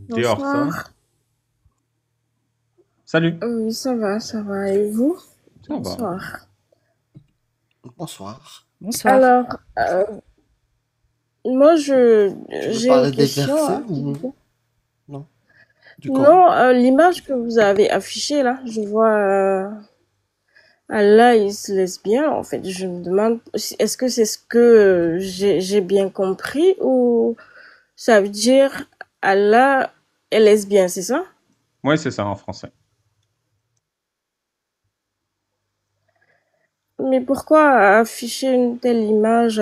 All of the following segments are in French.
Dior, ça va? Bonsoir. Salut. Oui, ça va. Et vous? Ça va. Bonsoir. Bonsoir. Bonsoir. Alors, moi, Tu veux j'ai une parler des question, versets hein, s'il vous ou plaît. non? Du Coran? Non, l'image que vous avez affichée là, je vois Allah est lesbien. En fait, je me demande, est-ce que c'est ce que j'ai bien compris ou ça veut dire Allah est lesbien, c'est ça? Oui, c'est ça en français. Mais pourquoi afficher une telle image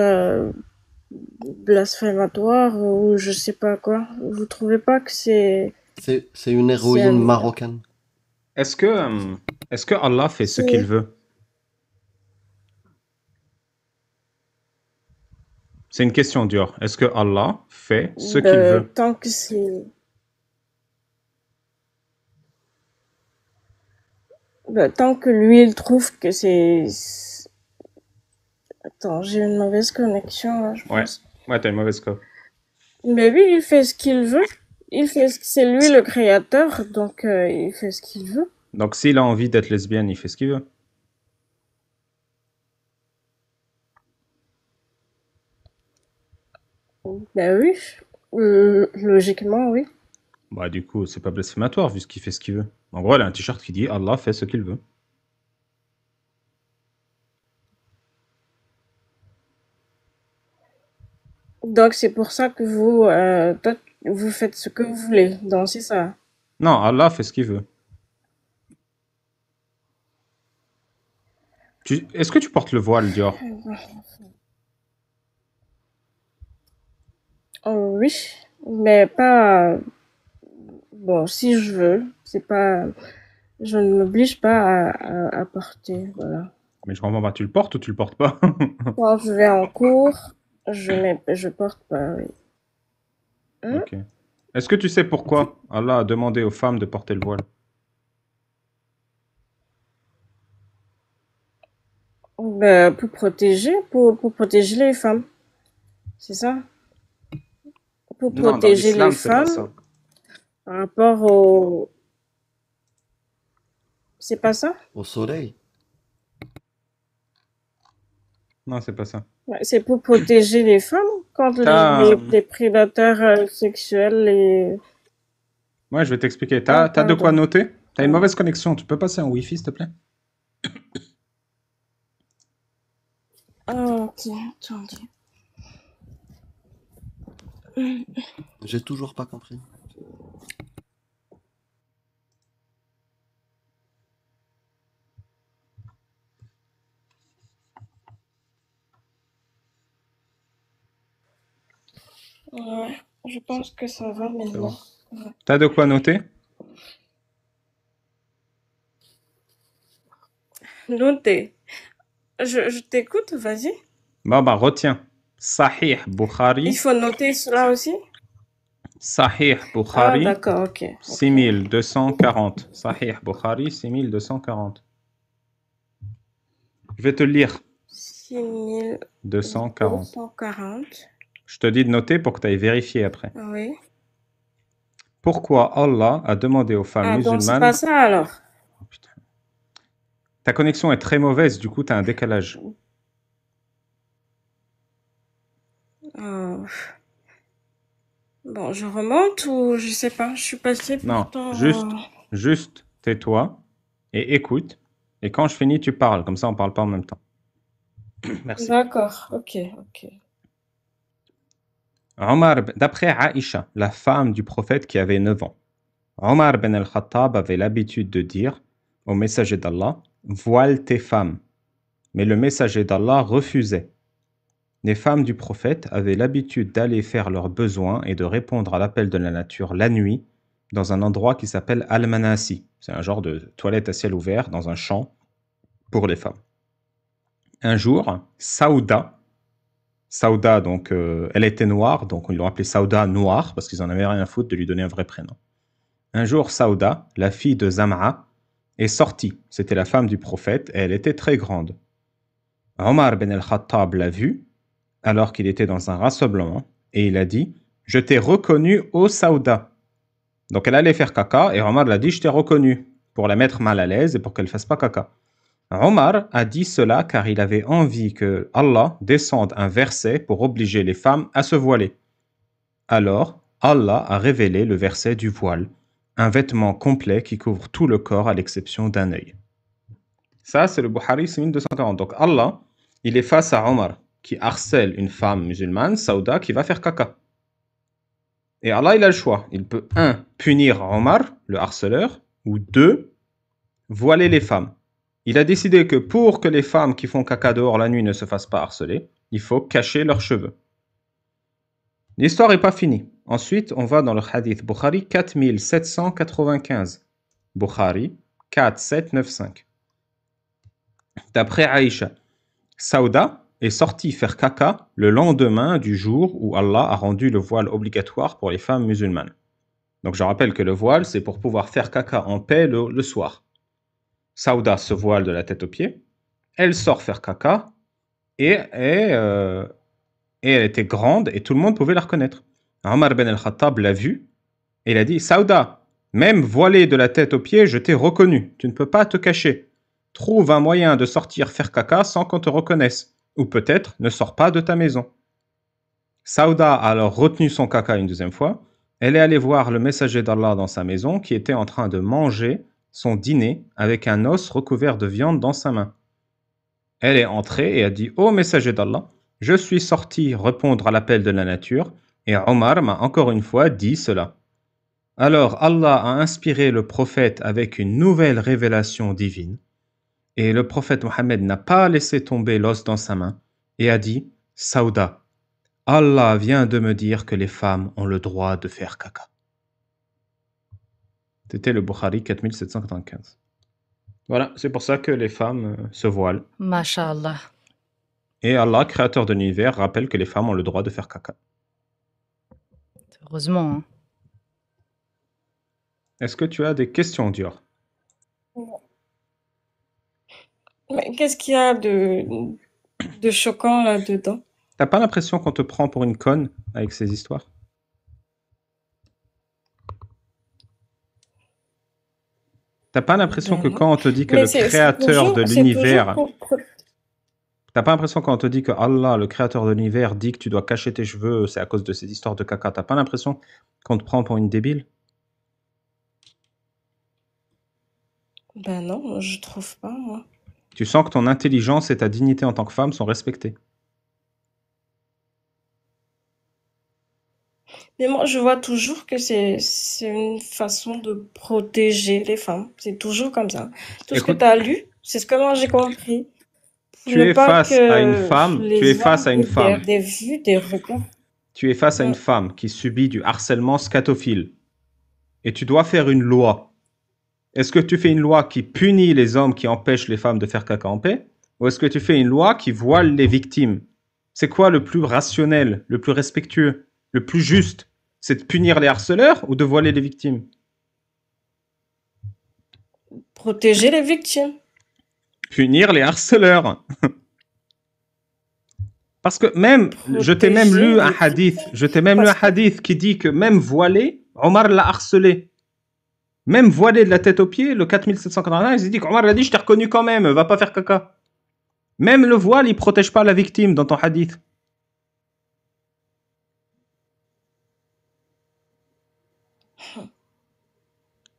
blasphématoire ou je sais pas quoi? Vous trouvez pas que C'est une c'est héroïne un- marocaine. Est-ce que, euh, est-ce que Allah fait ce qu'il c'est veut? C'est une question Dior. Est-ce que Allah fait ce qu'il veut? tant que c'est tant que lui il trouve que attends, j'ai une mauvaise connexion là, je Ouais. pense. Ouais, t'as une mauvaise cop. Mais lui il fait ce qu'il veut. C'est lui le créateur, donc il fait ce qu'il veut. Donc s'il a envie d'être lesbienne, il fait ce qu'il veut. Ben oui, logiquement oui. Bah du coup, c'est pas blasphématoire vu ce qu'il fait ce qu'il veut. En gros, elle a un t-shirt qui dit Allah fait ce qu'il veut. Donc c'est pour ça que toi, vous faites ce que vous voulez. Donc c'est ça. Non, Allah fait ce qu'il veut. Est-ce que tu portes le voile, Dior? Oh, oui, mais pas. Bon, si je veux, c'est pas. Je ne m'oblige pas à porter, voilà. Mais je comprends pas, tu le portes ou tu le portes pas? Quand je vais en cours, je porte pas, oui. Hein? Ok. Est-ce que tu sais pourquoi Allah a demandé aux femmes de porter le voile? Ben, pour protéger les femmes, c'est ça? Pour Non, dans protéger les l'islam, c'est pas femmes ça. par rapport au. C'est pas ça? Au soleil. Non, c'est pas ça. Ouais, c'est pour protéger les femmes contre T'as... les prédateurs sexuels et. Ouais, je vais t'expliquer. Ah, T'as de quoi pardon. noter? T'as une Ah, mauvaise connexion. Tu peux passer en Wi-Fi, s'il te plaît? ah, ok, attendez. J'ai toujours pas compris. Ouais, je pense que ça va C'est maintenant. bon. T'as de quoi noter? Notez. Je t'écoute, vas-y. Bon, bah, retiens. Il faut noter cela aussi? Sahih Ah, Bukhari, d'accord, ok. Ok. 6240. Sahih Bukhari, 6240. Je vais te lire. Six mille deux 240. cent quarante. Je te dis de noter pour que tu ailles vérifier après. Oui. Pourquoi Allah a demandé aux femmes Ah, donc c'est pas musulmanes... ça alors. Oh, putain. Ta connexion est très mauvaise, du coup, tu as un décalage. Euh, bon, je remonte ou je sais pas. Je suis passée Non, pourtant. juste tais-toi et écoute. Et quand je finis, tu parles. Comme ça, on parle pas en même temps. Merci. D'accord, ok, ok. D'après Aïcha, la femme du prophète qui avait 9 ans, Omar ben al-Khattab avait l'habitude de dire au messager d'Allah, voile tes femmes. Mais le messager d'Allah refusait. Les femmes du prophète avaient l'habitude d'aller faire leurs besoins et de répondre à l'appel de la nature la nuit dans un endroit qui s'appelle Al-Manasi. C'est un genre de toilette à ciel ouvert dans un champ pour les femmes. Un jour, Saouda donc, elle était noire, donc ils l'ont appelée Saouda noire parce qu'ils en avaient rien à foutre de lui donner un vrai prénom. Un jour, Saouda, la fille de Zam'a, est sortie. C'était la femme du prophète et elle était très grande. Omar ben al-Khattab l'a vue alors qu'il était dans un rassemblement et il a dit « Je t'ai reconnu, ô Saouda !» Donc elle allait faire caca et Omar l'a dit, je t'ai reconnu, pour la mettre mal à l'aise et pour qu'elle fasse pas caca. Omar a dit cela car il avait envie que Allah descende un verset pour obliger les femmes à se voiler. Alors, Allah a révélé le verset du voile, un vêtement complet qui couvre tout le corps à l'exception d'un œil. Ça, c'est le Bukhari 6240. Donc Allah, il est face à Omar qui harcèle une femme musulmane, Saouda, qui va faire caca. Et Allah, il a le choix. Il peut, 1, punir Omar, le harceleur, ou 2, voiler les femmes. Il a décidé que pour que les femmes qui font caca dehors la nuit ne se fassent pas harceler, il faut cacher leurs cheveux. L'histoire n'est pas finie. Ensuite, on va dans le hadith Bukhari 4795. Bukhari 4795. D'après Aïcha, Saouda est sortie faire caca le lendemain du jour où Allah a rendu le voile obligatoire pour les femmes musulmanes. Donc je rappelle que le voile, c'est pour pouvoir faire caca en paix le soir. Saouda se voile de la tête aux pieds, elle sort faire caca et elle était grande et tout le monde pouvait la reconnaître. Omar ben al-Khattab l'a vue et il a dit « Saouda, même voilée de la tête aux pieds, je t'ai reconnu, tu ne peux pas te cacher. Trouve un moyen de sortir faire caca sans qu'on te reconnaisse. Ou peut-être ne sors pas de ta maison. » Saouda a alors retenu son caca une deuxième fois. Elle est allée voir le messager d'Allah dans sa maison qui était en train de manger son dîner avec un os recouvert de viande dans sa main. Elle est entrée et a dit « Ô messager d'Allah, je suis sorti répondre à l'appel de la nature et Omar m'a encore une fois dit cela. » Alors Allah a inspiré le prophète avec une nouvelle révélation divine. Et le prophète Mohammed n'a pas laissé tomber l'os dans sa main et a dit « Saouda, Allah vient de me dire que les femmes ont le droit de faire caca. » C'était le Bukhari 4795. Voilà, c'est pour ça que les femmes se voilent. Masha'Allah. Et Allah, créateur de l'univers, rappelle que les femmes ont le droit de faire caca. Heureusement. Hein. Est-ce que tu as des questions, Dior? Mais qu'est-ce qu'il y a de choquant là-dedans? T'as pas l'impression qu'on te prend pour une conne avec ces histoires? T'as pas l'impression que quand on te dit que le créateur de l'univers... T'as pas l'impression quand on te dit que Allah, le créateur de l'univers, dit que tu dois cacher tes cheveux, c'est à cause de ces histoires de caca. T'as pas l'impression qu'on te prend pour une débile? Ben non, je trouve pas, moi. Tu sens que ton intelligence et ta dignité en tant que femme sont respectées. Mais moi, je vois toujours que c'est une façon de protéger les femmes. C'est toujours comme ça. Tout ce que tu as lu, c'est ce que moi j'ai compris. Tu es face à une femme, tu es face à une femme. Des vues, des regards. Tu es face à une femme qui subit du harcèlement scatophile. Et tu dois faire une loi. Est-ce que tu fais une loi qui punit les hommes qui empêchent les femmes de faire caca en paix? Ou est-ce que tu fais une loi qui voile les victimes? C'est quoi le plus rationnel, le plus respectueux, le plus juste? C'est de punir les harceleurs ou de voiler les victimes? Protéger les victimes. Punir les harceleurs. Parce que même, je t'ai même lu un hadith qui dit que même voilé, Omar l'a harcelé. Même voilé de la tête aux pieds, le 4781, il dit qu'Omar l'a dit, je t'ai reconnu quand même, va pas faire caca. Même le voile, il protège pas la victime dans ton hadith.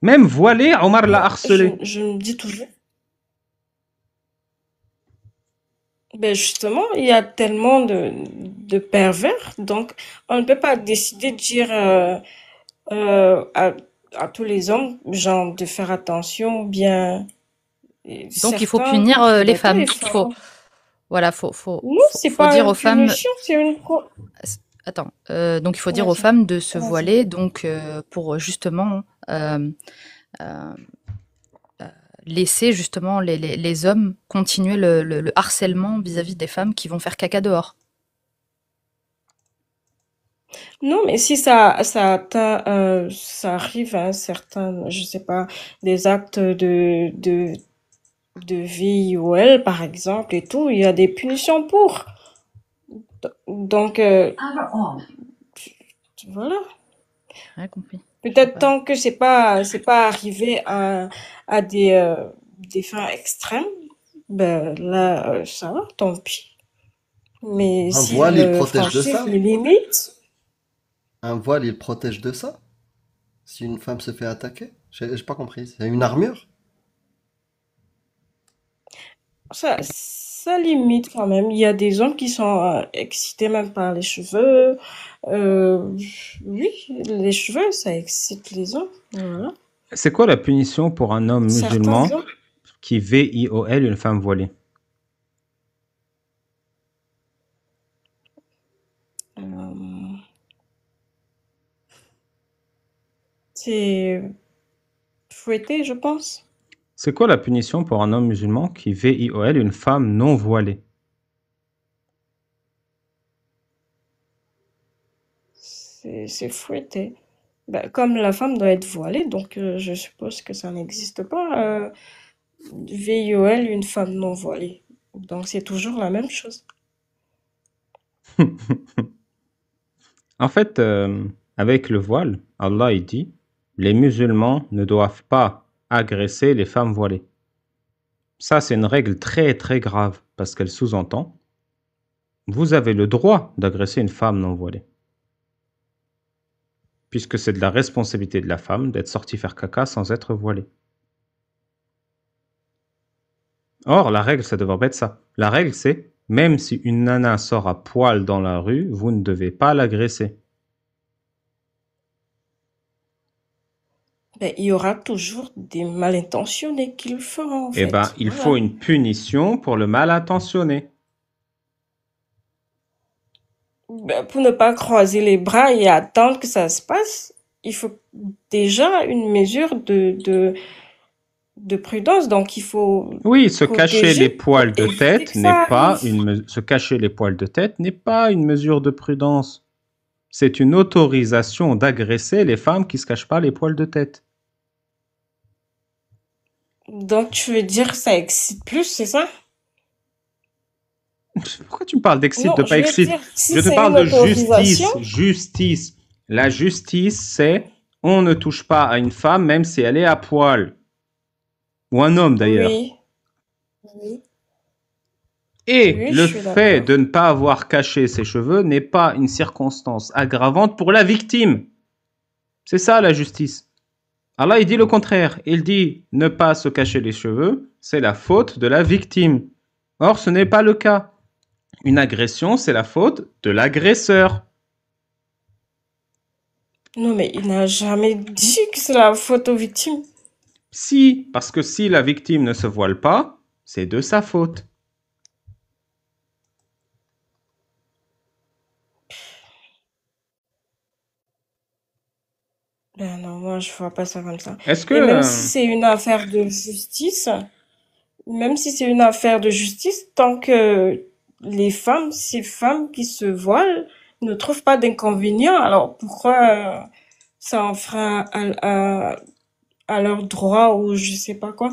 Même voilé, Omar l'a harcelé. Je me dis toujours. Ben justement, il y a tellement de pervers, donc on ne peut pas décider de dire à tous les hommes, genre, de faire attention, bien. Donc il faut punir les femmes. Faut dire aux femmes. C'est une Attends, donc il faut dire aux femmes de se voiler, donc pour justement laisser justement les hommes continuer le harcèlement vis-à-vis des femmes qui vont faire caca dehors. Non, mais si ça arrive à un certain, je sais pas, des actes de VIOL, par exemple, et tout, il y a des punitions pour. Donc, voilà. Rien compris. Peut-être Ouais. tant que c'est pas arrivé à des fins extrêmes, ben là, ça va, tant pis. Mais Un voile, il s'ils protège de franchissent ça. les limites, Un voile, il protège de ça. Si une femme se fait attaquer. J'ai pas compris. C'est une armure? ça limite quand même. Il y a des hommes qui sont excités même par les cheveux. Euh, oui, les cheveux, ça excite les hommes. Voilà. C'est quoi la punition pour un homme Certains musulman hommes. qui viole une femme voilée? euh, c'est fouetté, je pense. C'est quoi la punition pour un homme musulman qui viole une femme non voilée? C'est fouetté. Ben, comme la femme doit être voilée, donc je suppose que ça n'existe pas. VIOL, une femme non voilée. Donc c'est toujours la même chose. En fait, avec le voile, Allah il dit, les musulmans ne doivent pas agresser les femmes voilées. Ça, c'est une règle très très grave parce qu'elle sous-entend, vous avez le droit d'agresser une femme non voilée. Puisque c'est de la responsabilité de la femme d'être sortie faire caca sans être voilée. Or, la règle, ça devrait pas être ça. La règle, c'est, même si une nana sort à poil dans la rue, vous ne devez pas l'agresser. Ben, il y aura toujours des mal intentionnés qui le feront, en Eh ben, fait. il Voilà. faut une punition pour le mal intentionné. Ben, pour ne pas croiser les bras et attendre que ça se passe, il faut déjà une mesure de prudence. Donc, il faut Oui, se cacher les protéger pour poils de éviter tête que n'est ça pas arrive. se cacher les poils de tête n'est pas une mesure de prudence. C'est une autorisation d'agresser les femmes qui se cachent pas les poils de tête. Donc, tu veux dire que ça excite plus, c'est ça? Pourquoi tu me parles d'excite, de Non, pas je veux excite? dire, si Je te c'est parle une de autorisation, justice. Justice. La justice, c'est on ne touche pas à une femme même si elle est à poil. Ou un homme d'ailleurs. oui, oui, Et oui, je le suis fait d'accord. de ne pas avoir caché ses cheveux n'est pas une circonstance aggravante pour la victime. C'est ça la justice. Allah, il dit le contraire. Il dit ne pas se cacher les cheveux, c'est la faute de la victime. Or, ce n'est pas le cas. Une agression, c'est la faute de l'agresseur. Non, mais il n'a jamais dit que c'est la faute aux victimes. Si, parce que si la victime ne se voile pas, c'est de sa faute. Ben non, moi, je vois pas ça comme ça. Est-ce que... Et même si c'est une affaire de justice, même si c'est une affaire de justice, tant que les femmes, ces femmes qui se voilent, ne trouvent pas d'inconvénient, alors pourquoi ça enfreint à leur droit ou je sais pas quoi?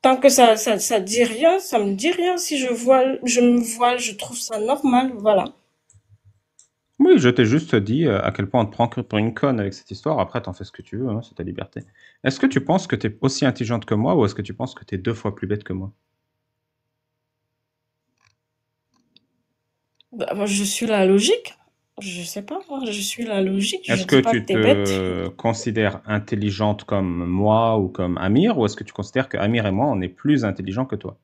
Tant que ça dit rien, ça me dit rien. Si je me voile, je trouve ça normal, voilà. Oui, je t'ai juste dit à quel point on te prend pour une conne avec cette histoire. Après, t'en fais ce que tu veux, hein, c'est ta liberté. Est-ce que tu penses que t'es aussi intelligente que moi ou est-ce que tu penses que t'es 2 fois plus bête que moi? Bah, moi, je suis la logique. Je sais pas, moi, je suis la logique. Je Est-ce que dis pas que tu t'es bête. te considères intelligente comme moi ou comme Amir ou est-ce que tu considères que Amir et moi, on est plus intelligents que toi?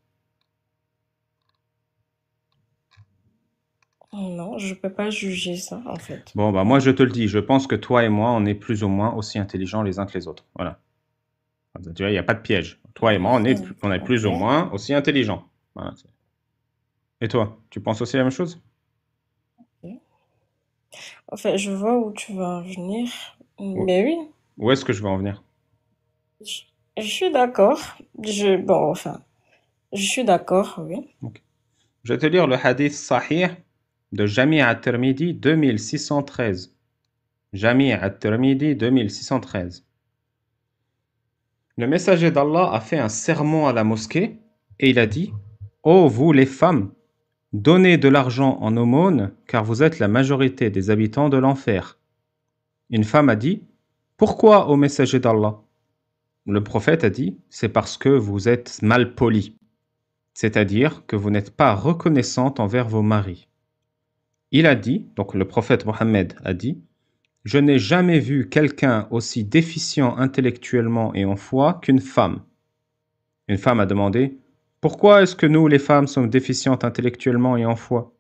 Non, je peux pas juger ça, en fait. Bon, bah moi je te le dis, je pense que toi et moi, on est plus ou moins aussi intelligents les uns que les autres. Voilà. Tu vois, il n'y a pas de piège. Toi et moi, on est plus ou Ok. moins aussi intelligents. Voilà. Et toi, tu penses aussi la même chose? En fait, je vois où tu vas en venir. Mais oui, Où est-ce que je veux en venir? je, je suis d'accord. Bon, enfin, je suis d'accord, oui. Ok. Je vais te lire le hadith sahih de Jami' at-Tirmidhi 2613. Jami' at-Tirmidhi 2613. Le messager d'Allah a fait un sermon à la mosquée et il a dit: Ô vous les femmes, donnez de l'argent en aumône car vous êtes la majorité des habitants de l'enfer. Une femme a dit: Pourquoi au messager d'Allah? Le prophète a dit, c'est parce que vous êtes mal poli, c'est-à-dire que vous n'êtes pas reconnaissante envers vos maris. Il a dit, donc le prophète Mohammed a dit, je n'ai jamais vu quelqu'un aussi déficient intellectuellement et en foi qu'une femme. Une femme a demandé, pourquoi est-ce que nous, les femmes, sommes déficientes intellectuellement et en foi?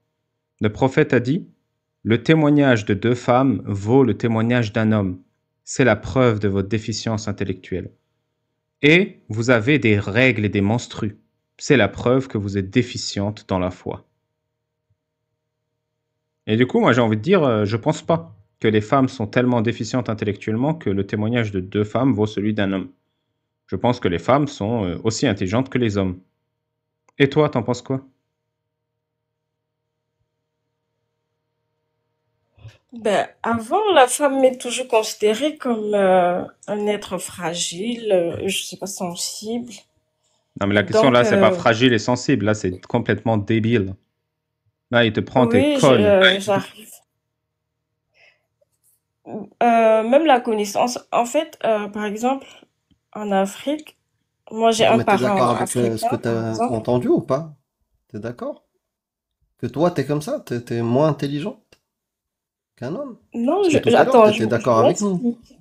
Le prophète a dit, le témoignage de 2 femmes vaut le témoignage d'un homme. C'est la preuve de votre déficience intellectuelle. Et vous avez des règles et des menstrues. C'est la preuve que vous êtes déficiente dans la foi. Et du coup, moi j'ai envie de dire, je pense pas que les femmes sont tellement déficientes intellectuellement que le témoignage de 2 femmes vaut celui d'un homme. Je pense que les femmes sont aussi intelligentes que les hommes. Et toi, t'en penses quoi? Ben, avant, la femme est toujours considérée comme un être fragile, je sais pas, sensible. Non, mais la question Donc, là, c'est pas fragile et sensible. Là, c'est complètement débile. Là, il te prend tes oui, cols. j'arrive. Même la connaissance. En fait, par exemple, en Afrique, moi j'ai Non, un mais t'es parent d'accord avec ce que africain, par t'as exemple. entendu ou pas? T'es d'accord? Que toi, t'es comme ça? T'es moins intelligent qu'un homme? Non, Parce que tout à l'heure, attends, t'étais je d'accord avec nous. m'explique.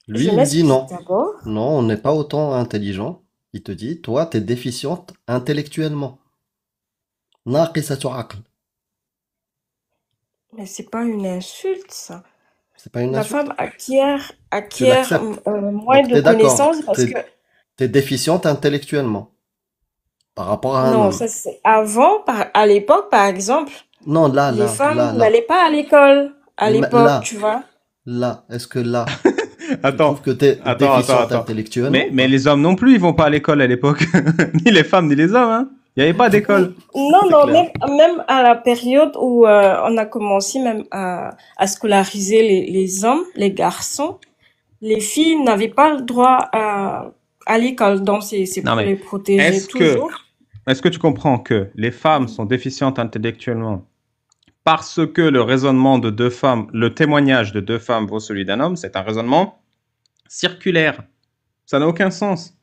Lui, Je il dit m'explique non. d'abord. Non, on n'est pas autant intelligent. Il te dit, toi, t'es déficiente intellectuellement. ناقصة عقل. Mais c'est pas une insulte, ça. C'est pas une La insulte? femme acquiert, Tu acquiert l'acceptes. moins Donc, de t'es d'accord. connaissances parce que, T'es déficiente intellectuellement par rapport à un non, homme. ça c'est avant, à l'époque, par exemple, Non, là, les là, là, femmes là. n'allaient pas à l'école à l'époque, Là, tu vois. là. Est-ce que là, tu trouves Attends, que t'es déficiente attends. intellectuellement ou Mais pas? les hommes non plus, ils vont pas à l'école à l'époque. Ni les femmes, ni les hommes, hein. Il n'y avait pas d'école. Non, C'est non, clair. même à la période où on a commencé même à scolariser les hommes, les garçons, les filles n'avaient pas le droit à l'école, donc c'est Non, pour mais les protéger est-ce que, toujours. est-ce que tu comprends que les femmes sont déficientes intellectuellement parce que le raisonnement de 2 femmes, le témoignage de 2 femmes vaut celui d'un homme, c'est un raisonnement circulaire. Ça n'a aucun sens.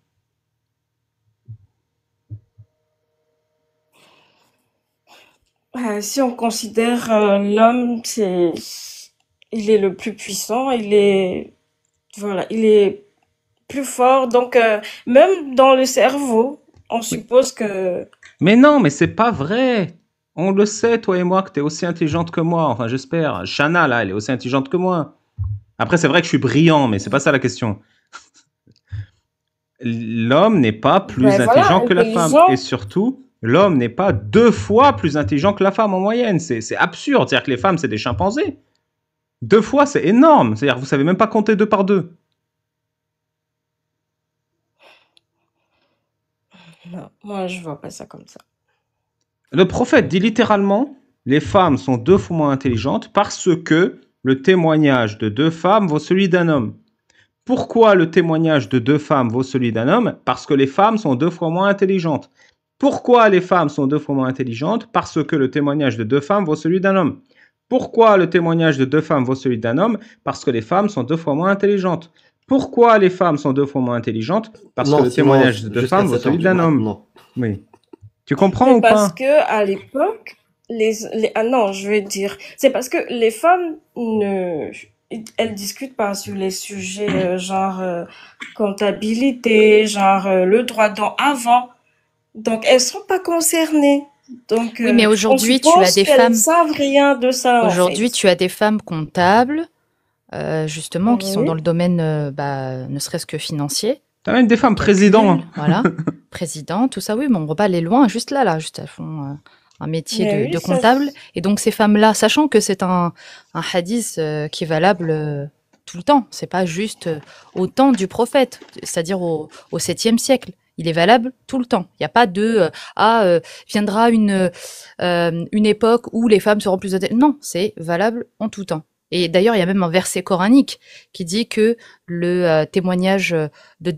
Si on considère l'homme, il est le plus puissant, voilà, il est plus fort, donc même dans le cerveau, on Oui. suppose que, Mais non, mais c'est pas vrai. On le sait, toi et moi, que tu es aussi intelligente que moi. Enfin, j'espère. Shana, là, elle est aussi intelligente que moi. Après, c'est vrai que je suis brillant, mais c'est pas ça la question. L'homme n'est pas plus ben voilà, intelligent que la femme. intelligent. Et surtout, l'homme n'est pas 2 fois plus intelligent que la femme en moyenne. C'est absurde. C'est-à-dire que les femmes, c'est des chimpanzés. 2 fois, c'est énorme. C'est-à-dire que vous savez même pas compter 2 par 2. Non, moi je vois pas ça comme ça. Le prophète dit littéralement, les femmes sont 2 fois moins intelligentes parce que le témoignage de 2 femmes vaut celui d'un homme. Pourquoi le témoignage de 2 femmes vaut celui d'un homme? Parce que les femmes sont 2 fois moins intelligentes. Pourquoi les femmes sont 2 fois moins intelligentes? Parce que le témoignage de 2 femmes vaut celui d'un homme. Pourquoi le témoignage de 2 femmes vaut celui d'un homme? Parce que les femmes sont 2 fois moins intelligentes. Pourquoi les femmes sont 2 fois moins intelligentes? Parce que Non, le sinon, témoignage de 2 jusqu'à femmes vaut 7 heures celui du d'un mat, homme. non. Oui. Tu comprends Mais ou parce pas? que à l'époque, ah non, je veux dire, c'est parce que les femmes elles discutent pas sur les sujets genre comptabilité, genre le droit avant. Donc elles sont pas concernées. Donc Oui, mais on aujourd'hui, tu as suppose des qu'elles femmes. savent rien de ça en Aujourd'hui, fait. tu as des femmes comptables, justement, qui sont Oui. dans le domaine, ne serait-ce que financier, T'as même des femmes présidents. calcul, voilà, président, tout ça. Oui, mais on ne va pas aller loin, juste là, juste elles font un métier Mais de oui, ça, comptable. Et donc ces femmes-là, sachant que c'est un hadith qui est valable tout le temps, c'est pas juste au temps du prophète, c'est-à-dire au 7e siècle. Il est valable tout le temps. Il n'y a pas de viendra une époque où les femmes seront plus intelligentes. Non, c'est valable en tout temps. Et d'ailleurs, il y a même un verset coranique qui dit que le témoignage de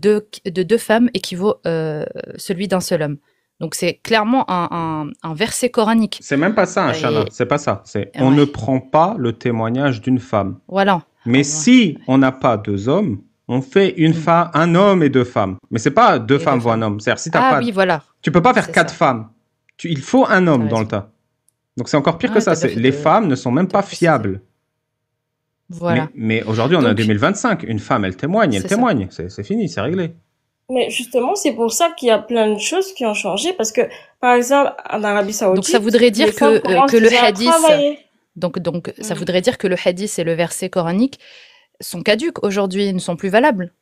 deux femmes équivaut celui d'un seul homme. Donc c'est clairement un verset coranique. C'est même pas ça, Shana. Et C'est pas ça. C'est on ouais, ne prend pas le témoignage d'une femme. voilà. Mais Allah. si on n'a pas deux hommes, on fait un homme et deux femmes. Mais c'est pas deux Et femmes deux voient un femmes. homme. C'est-à-dire, si t'as Ah pas, oui, voilà, tu peux pas faire c'est quatre ça. femmes. Il faut un T'as homme dans le raison. tas. Donc c'est encore pire que Ouais, ça. t'as bien fait Les de femmes ne sont même pas préciser. fiables. Voilà. Mais aujourd'hui, on est en Donc, 2025. Une femme, elle c'est ça. témoigne. C'est fini, c'est réglé. Mais justement, c'est pour ça qu'il y a plein de choses qui ont changé parce que, par exemple, en Arabie Donc ça Saoudite, voudrait les dire femmes commencent que le déjà à hadith, travailler. donc ça Mm. voudrait dire que le hadith et le verset coranique sont caduques aujourd'hui, ils ne sont plus valables.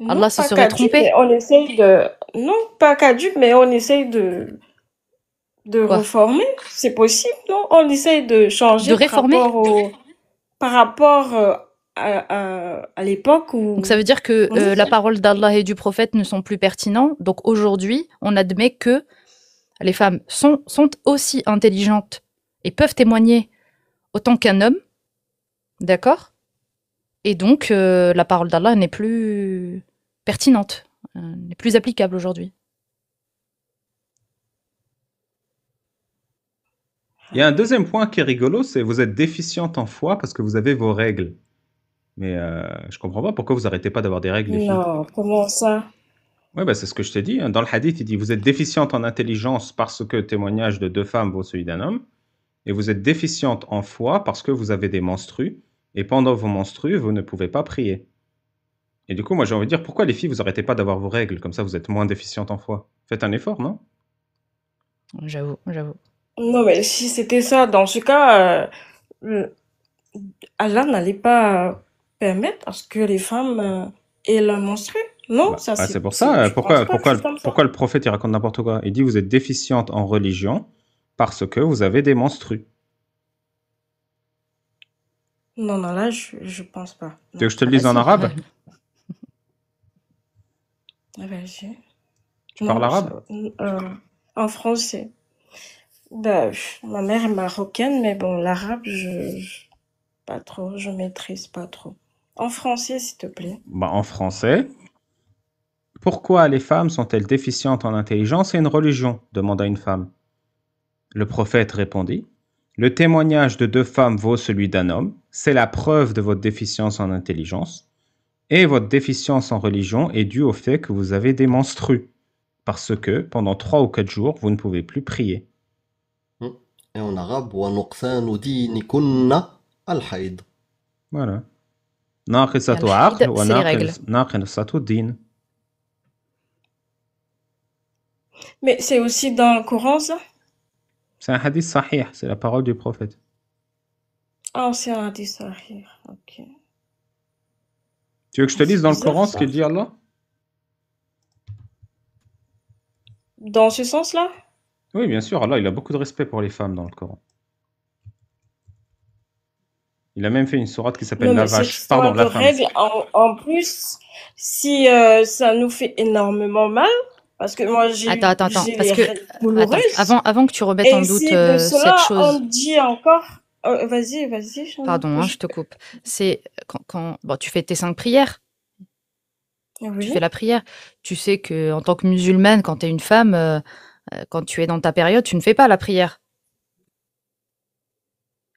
Non, Allah se pas serait caduque, trompé. mais on essaye de... Non, pas caduque, mais on essaye de Quoi? reformer. C'est possible, non? On essaye de De changer réformer? par rapport à l'époque Donc ça où veut dire que on est. la parole d'Allah et du prophète ne sont plus pertinents. Donc aujourd'hui, on admet que les femmes sont aussi intelligentes et peuvent témoigner autant qu'un homme, d'accord? Et donc la parole d'Allah n'est plus pertinente, n'est plus applicable aujourd'hui. Il y a un deuxième point qui est rigolo, c'est vous êtes déficiente en foi parce que vous avez vos règles. Mais je comprends pas pourquoi vous arrêtez pas d'avoir des règles, les filles. Non, comment ça? Ouais, bah, c'est ce que je t'ai dit. Dans le hadith, il dit vous êtes déficiente en intelligence parce que le témoignage de deux femmes vaut celui d'un homme. Et vous êtes déficiente en foi parce que vous avez des menstrues. Et pendant vos menstrues, vous ne pouvez pas prier. Et du coup, moi, j'ai envie de dire, pourquoi les filles, vous arrêtez pas d'avoir vos règles? Comme ça, vous êtes moins déficiente en foi. Faites un effort, non? J'avoue. Non, mais si c'était ça, dans ce cas, Allah n'allait pas permettre à ce que les femmes aient leur menstru. Non, ça c'est pour c'est- ça. je pense pas que Pourquoi c'est comme ça. le prophète, il raconte n'importe quoi? Il dit, vous êtes déficiente en religion parce que vous avez des menstrues. Non, là, je pense pas. Tu veux Non. que je te le dise en arabe? Ah, vas-y. Tu parles arabe? En français. Bah, ma mère est marocaine, mais bon, l'arabe, pas trop, je maîtrise pas trop. En français, s'il te plaît. En français. Pourquoi les femmes sont-elles déficientes en intelligence et une religion? Demanda une femme. Le prophète répondit, le témoignage de deux femmes vaut celui d'un homme, c'est la preuve de votre déficience en intelligence, et votre déficience en religion est due au fait que vous avez des menstrues, parce que pendant 3 ou 4 jours, vous ne pouvez plus prier. Et en arabe, وَنُقْصَانُ دِينِكُنَّ الْحَيْض. Voilà. ناقصة Al-haïd, عقل c'est les règles. وناقصة دين. Mais c'est aussi dans le Coran, ça? C'est un hadith sahih, c'est la parole du prophète. Ah, c'est un hadith sahih, ok. Tu veux que je te C'est lise dans le bizarre, Coran ça. ce qu'il dit Allah? Dans ce sens-là? Oui, bien sûr, Allah, il a beaucoup de respect pour les femmes dans le Coran. Il a même fait une sourate qui s'appelle Non, La mais cette Vache. histoire Pardon, de la femme. règles, en plus, si ça nous fait énormément mal, parce que moi, j'ai Attends, les parce que règles douloureuses. avant que tu remettes en Et doute si de cela, cette chose. on dit encore... vas-y, j'en ai Pardon, pas- je te coupe. C'est quand bon, tu fais tes 5 prières, tu Oui. fais la prière. Tu sais que en tant que musulmane, quand tu es une femme, quand tu es dans ta période, tu ne fais pas la prière.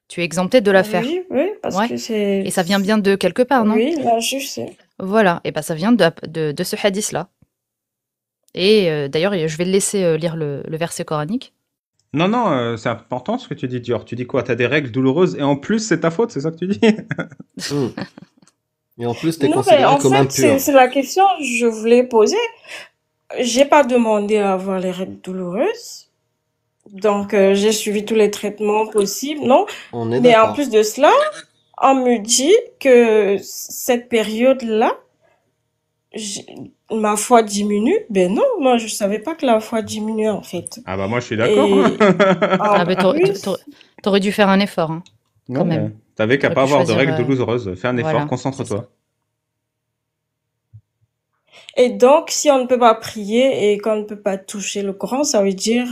Tu es exemptée de la faire. Oui, parce Ouais. que c'est... Et ça vient bien de quelque part, non? Oui, là, je sais. Voilà, et ben ça vient de ce hadith-là. Et d'ailleurs, je vais le laisser lire le verset coranique. Non, c'est important ce que tu dis, Dior. Tu dis quoi? T'as des règles douloureuses et en plus c'est ta faute, c'est ça que tu dis? Et en plus, t'es Non, mais considéré en comme fait, impur. c'est la question que je voulais poser. J'ai pas demandé à avoir les règles douloureuses. Donc, j'ai suivi tous les traitements possibles, non? On est Mais en d'accord. plus de cela, on me dit que cette période-là, ma foi diminue. Ben non, moi, je savais pas que la foi diminuait, en fait. Ah bah moi je suis d'accord. Et Ah, en ben plus, t'aurais dû faire un effort, hein. Non, même. t'avais qu'à T'aurais pas pu avoir de choisir, règles douloureuses. Fais un effort, voilà, concentre-toi. et donc, si on ne peut pas prier et qu'on ne peut pas toucher le Coran, ça veut dire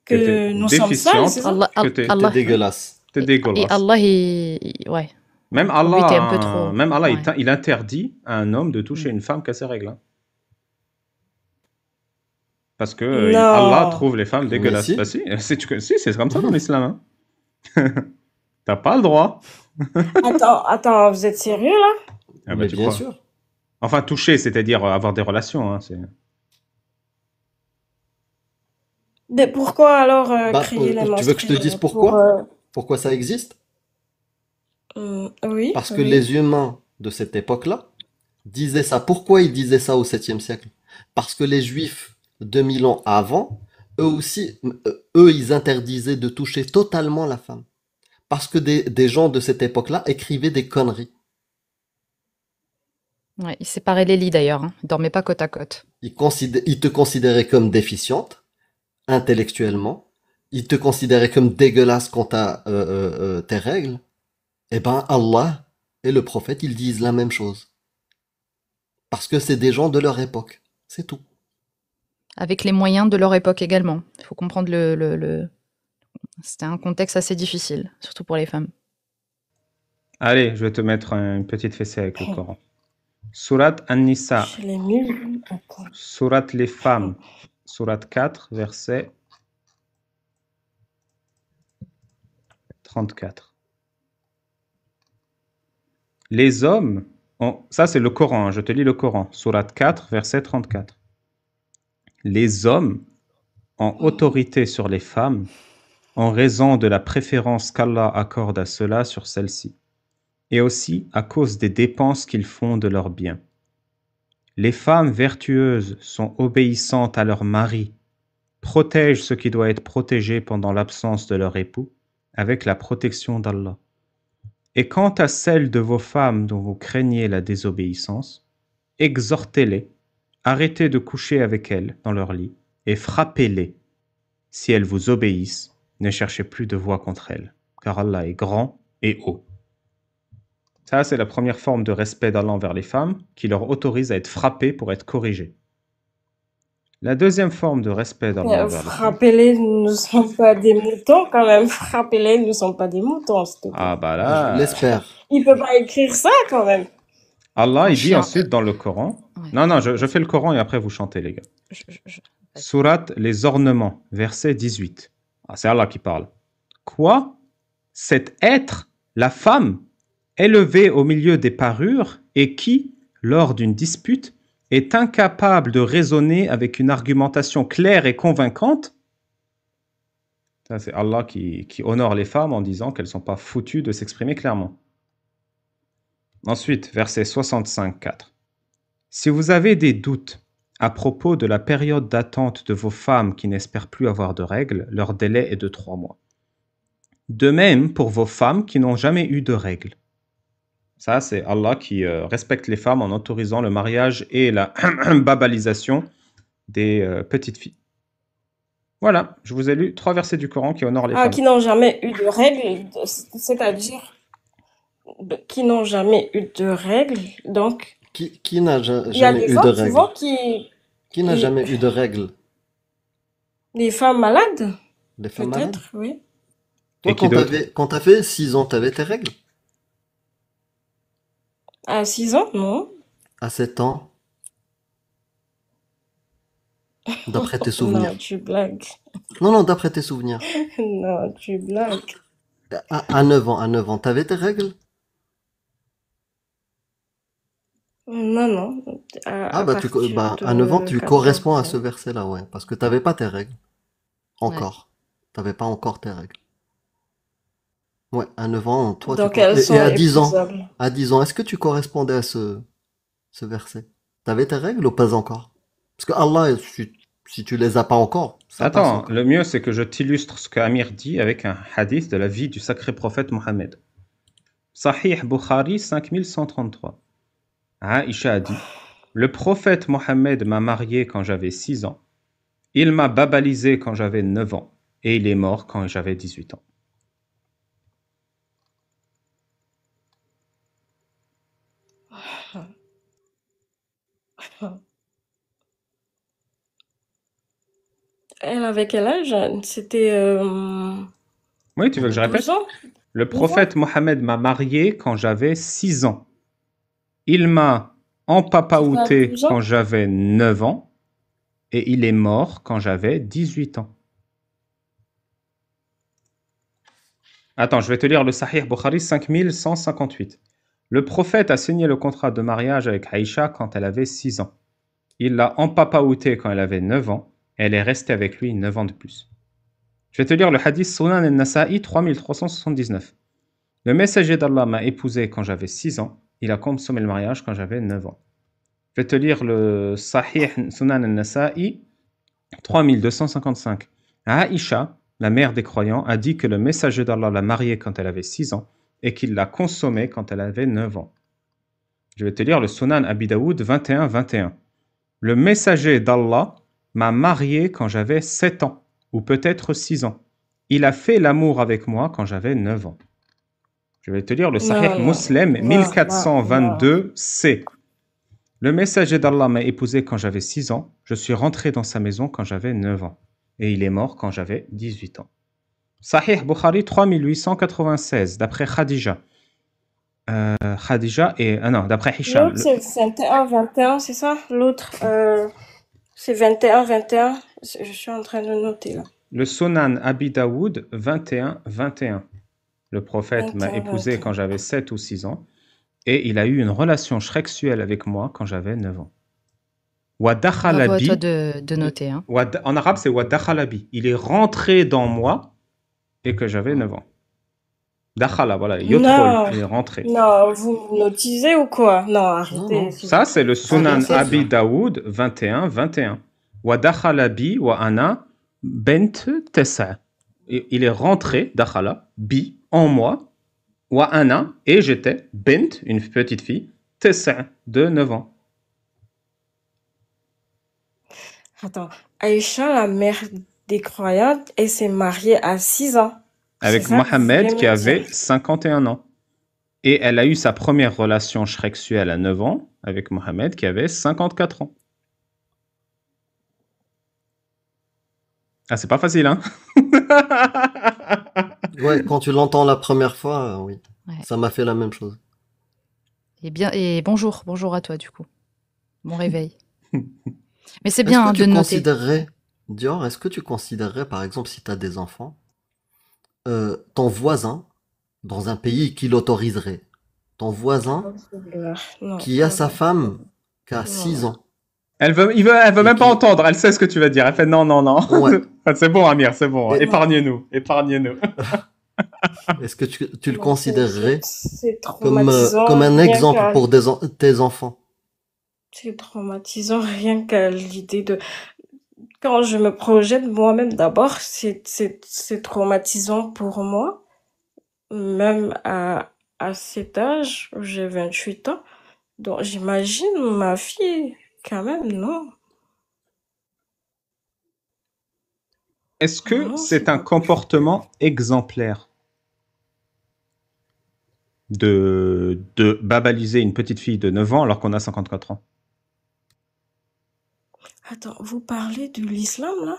Que que t'es nous sommes déficiente. sales, c'est ça? Que t'es T'es Allah, dégueulasse. t'es et dégueulasse. Allah, ouais. Même Lui, Allah, t'es un peu trop. même Allah, Ouais. il interdit à un homme de toucher une femme qui a ses règles. Hein. Parce que Allah Non. trouve les femmes Mais dégueulasses. si. Bah si, si, c'est comme ça dans l'islam. Hein. T'as pas le droit. Attends, vous êtes sérieux là? Ah bah, Mais tu bien crois. sûr. Enfin, toucher, c'est-à-dire avoir des relations. Hein, Mais pourquoi alors Bah, créer les tu veux que je te dise menstrues pour pourquoi? Pourquoi ça existe? oui, Parce que oui. les humains de cette époque-là disaient ça. Pourquoi ils disaient ça au 7e siècle? Parce que les Juifs, 2000 ans avant, eux aussi, eux, ils interdisaient de toucher totalement la femme. Parce que des gens de cette époque-là écrivaient des conneries. Ouais, ils séparaient les lits d'ailleurs, hein. Ils dormaient pas côte à côte. Ils te considéraient comme déficiente, intellectuellement. Ils te considéraient comme dégueulasse quant à tes règles. Eh ben, Allah et le prophète, ils disent la même chose. Parce que c'est des gens de leur époque. C'est tout. Avec les moyens de leur époque également. Il faut comprendre C'était un contexte assez difficile, surtout pour les femmes. Allez, je vais te mettre une petite fessée avec le Coran. Surat An-Nisa. Je l'ai mis. Attends. Surat les femmes. Surat 4, verset 34. Les hommes ont... Ça, c'est le Coran, hein, je te lis le Coran. Surat 4, verset 34. Les hommes ont autorité sur les femmes en raison de la préférence qu'Allah accorde à cela sur celles-ci, et aussi à cause des dépenses qu'ils font de leurs biens. Les femmes vertueuses sont obéissantes à leur mari, protègent ce qui doit être protégé pendant l'absence de leur époux, avec la protection d'Allah. Et quant à celles de vos femmes dont vous craignez la désobéissance, exhortez-les, arrêtez de coucher avec elles dans leur lit, et frappez-les. Si elles vous obéissent, ne cherchez plus de voix contre elles, car Allah est grand et haut. Ça, c'est la première forme de respect d'Allah envers les femmes, qui leur autorise à être frappées pour être corrigées. La deuxième forme de respect d'Allah envers les femmes... Frappez-les, nous ne sommes pas des moutons quand même. Frappez-les, nous ne sommes pas des moutons, s'il te plaît. Ah bah Je là... l'espère. Il peut pas écrire ça quand même. Allah, Un il dit chien. ensuite dans le Coran... Ouais. Non, je fais le Coran et après vous chantez, les gars. Surat les ornements, verset 18. Ah, c'est Allah qui parle. Quoi? Cet être, la femme, élevé au milieu des parures et qui, lors d'une dispute, est incapable de raisonner avec une argumentation claire et convaincante? Ça, c'est Allah qui honore les femmes en disant qu'elles ne sont pas foutues de s'exprimer clairement. Ensuite, verset 65-4. Si vous avez des doutes à propos de la période d'attente de vos femmes qui n'espèrent plus avoir de règles, leur délai est de 3 mois. De même pour vos femmes qui n'ont jamais eu de règles. Ça, c'est Allah qui respecte les femmes en autorisant le mariage et la babalisation des petites filles. Voilà, je vous ai lu 3 versets du Coran qui honorent les femmes. Qui n'ont jamais eu de règles, c'est-à-dire qui n'ont jamais eu de règles, donc Qui n'a il y a jamais des eu de femmes souvent règles? Qui n'a jamais eu de règles? Les femmes malades, Les femmes malades? peut-être, oui. Toi, Et qui d'autre? quand t'as fait 6 ans, t'avais tes règles? À 6 ans, non. À 7 ans? D'après tes souvenirs. Non, tu blagues. Non, d'après tes souvenirs. Non, tu blagues. À 9 ans, t'avais tes règles? Non. Ah bah, partir à 9 ans, de tu 14 corresponds à ans. ce verset-là, ouais. Parce que t'avais pas tes règles. Encore. T'avais pas encore tes règles. Ouais, à 9 ans, toi, Donc elles sont et à 10 ans, épousables. à 10 ans, est-ce que tu correspondais à ce verset? T'avais tes règles ou pas encore? Parce que Allah, si tu les as pas encore, ça passe Attends, encore. le mieux c'est que je t'illustre ce qu'Amir dit avec un hadith de la vie du sacré prophète Mohammed. Sahih Bukhari 5133. Aïcha a dit: le prophète Mohammed m'a marié quand j'avais 6 ans, il m'a babalisé quand j'avais 9 ans, et il est mort quand j'avais 18 ans. Elle avait quel âge? C'était Oui, tu veux que je répète? 12 ans? Le prophète Mohammed m'a marié quand j'avais 6 ans. Il m'a empapaouté 12 ans? quand j'avais 9 ans, et il est mort quand j'avais 18 ans. Attends, je vais te lire le Sahih Bukhari 5158. Le prophète a signé le contrat de mariage avec Aïcha quand elle avait 6 ans. Il l'a empapaoutée quand elle avait 9 ans et elle est restée avec lui 9 ans de plus. Je vais te lire le hadith Sunan al-Nasa'i 3379. Le messager d'Allah m'a épousé quand j'avais 6 ans. Il a consommé le mariage quand j'avais 9 ans. Je vais te lire le Sahih Sunan al-Nasa'i 3255. Aïcha, la mère des croyants, a dit que le messager d'Allah l'a mariée quand elle avait 6 ans et qu'il l'a consommée quand elle avait 9 ans. Je vais te lire le Sunan Abi Daoud 21-21. Le messager d'Allah m'a marié quand j'avais 7 ans, ou peut-être 6 ans. Il a fait l'amour avec moi quand j'avais 9 ans. Je vais te lire le Sahih Muslim 1422c. Le messager d'Allah m'a épousé quand j'avais 6 ans. Je suis rentré dans sa maison quand j'avais 9 ans. Et il est mort quand j'avais 18 ans. Sahih Bukhari 3896, d'après Khadija. Khadija et... Ah non, d'après Hisham. L'autre, c'est 21-21, c'est ça? L'autre, c'est 21-21. Je suis en train de noter là. Le Sunan Abi Daoud 21-21. Le prophète m'a épousé quand j'avais 7 ou 6 ans. Et il a eu une relation sexuelle avec moi quand j'avais 9 ans. Bravo à toi de noter. Hein. En arabe, c'est wadakhalabi. Il est rentré dans moi et que j'avais 9 ans. Dakhala, voilà. Yodkhol, il est rentré. Non, vous notisez ou quoi? Non, arrêtez. Ça, c'est le Sunan Abi Daoud 21-21. Wadakhalabi wa ana bent tesa. Il est rentré, dakhala, bi, en moi. Wa ana, et j'étais, bint, une petite fille, tesa, de 9 ans. Attends, Aïcha, la mère des croyantes, elle s'est mariée à 6 ans. Avec Mohamed qui avait 51 ans. Et elle a eu sa première relation sexuelle à 9 ans avec Mohamed qui avait 54 ans. Ah, c'est pas facile, hein? Ouais, quand tu l'entends la première fois, oui. Ouais. Ça m'a fait la même chose. Et bonjour à toi du coup. Bon réveil. Mais c'est bien de noter. Dior, est-ce que tu considérerais, par exemple, si tu as des enfants, ton voisin, dans un pays qui l'autoriserait, ton voisin qui a sa femme qui a 6 ans. Elle veut même pas entendre, elle sait ce que tu vas dire. Elle fait non. Ouais. C'est bon, Amir, c'est bon. Épargne-nous. Est-ce que tu le considérerais comme un exemple pour tes enfants? C'est traumatisant rien qu'à l'idée de... Quand je me projette moi-même d'abord, c'est traumatisant pour moi. Même à cet âge, où j'ai 28 ans. Donc j'imagine ma fille, quand même, non. Est-ce que c'est un comportement exemplaire de babaliser une petite fille de 9 ans alors qu'on a 54 ans? Attends, vous parlez de l'islam, là?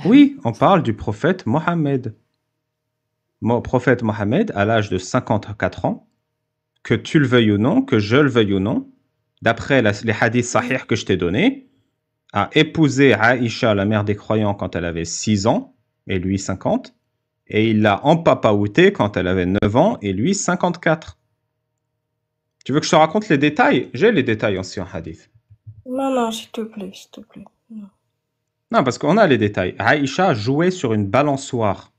Oui, on parle du prophète Mohammed. Mon prophète Mohammed, à l'âge de 54 ans, que tu le veuilles ou non, que je le veuille ou non, d'après les hadiths sahih que je t'ai donnés, a épousé Aïcha, la mère des croyants, quand elle avait 6 ans, et lui 50, et il l'a empapaouté quand elle avait 9 ans, et lui 54. Tu veux que je te raconte les détails? J'ai les détails aussi en hadith. Non, s'il te plaît. Non, parce qu'on a les détails. Aïcha jouait sur une balançoire.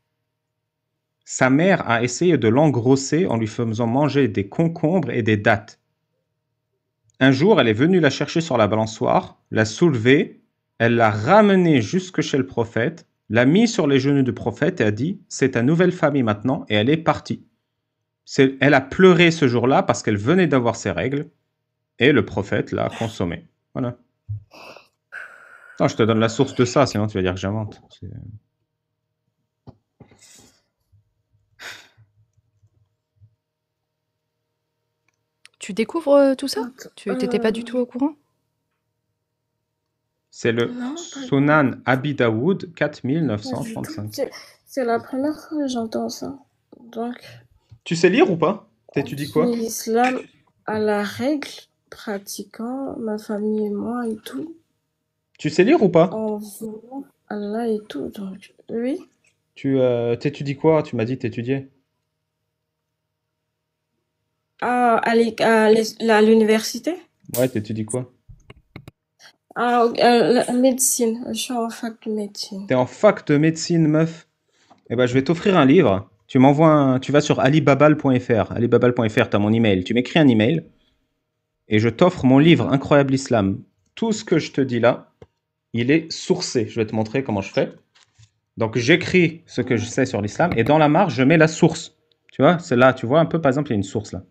Sa mère a essayé de l'engrosser en lui faisant manger des concombres et des dattes. Un jour, elle est venue la chercher sur la balançoire, l'a soulevée, elle l'a ramenée jusque chez le prophète, l'a mis sur les genoux du prophète et a dit « C'est ta nouvelle famille maintenant » et elle est partie. Elle a pleuré ce jour-là parce qu'elle venait d'avoir ses règles et le prophète l'a consommée. Voilà. Non, je te donne la source de ça, sinon tu vas dire que j'invente. Tu découvres tout ça? Tu n'étais pas du tout au courant? C'est le Sunan Abi Daoud 4935. C'est la première fois que j'entends ça. Donc, tu sais lire ou pas? T'étudies quoi? L'islam à la règle, pratiquant, ma famille et moi et tout. Tu sais lire ou pas? En voulant Allah et tout, donc oui. Tu t'étudies quoi? Tu m'as dit t'étudiais. à l'université. Ouais, t'étudies quoi? La médecine. Je suis en fac de médecine. T'es en fac de médecine, meuf. Eh ben, je vais t'offrir un livre. Tu vas sur alibabal.fr. Alibabal.fr, t'as mon email. Tu m'écris un email et je t'offre mon livre Incroyable Islam. Tout ce que je te dis là, il est sourcé. Je vais te montrer comment je fais. Donc, j'écris ce que je sais sur l'islam et dans la marge, je mets la source. Tu vois, c'est là, tu vois un peu, par exemple, il y a une source là.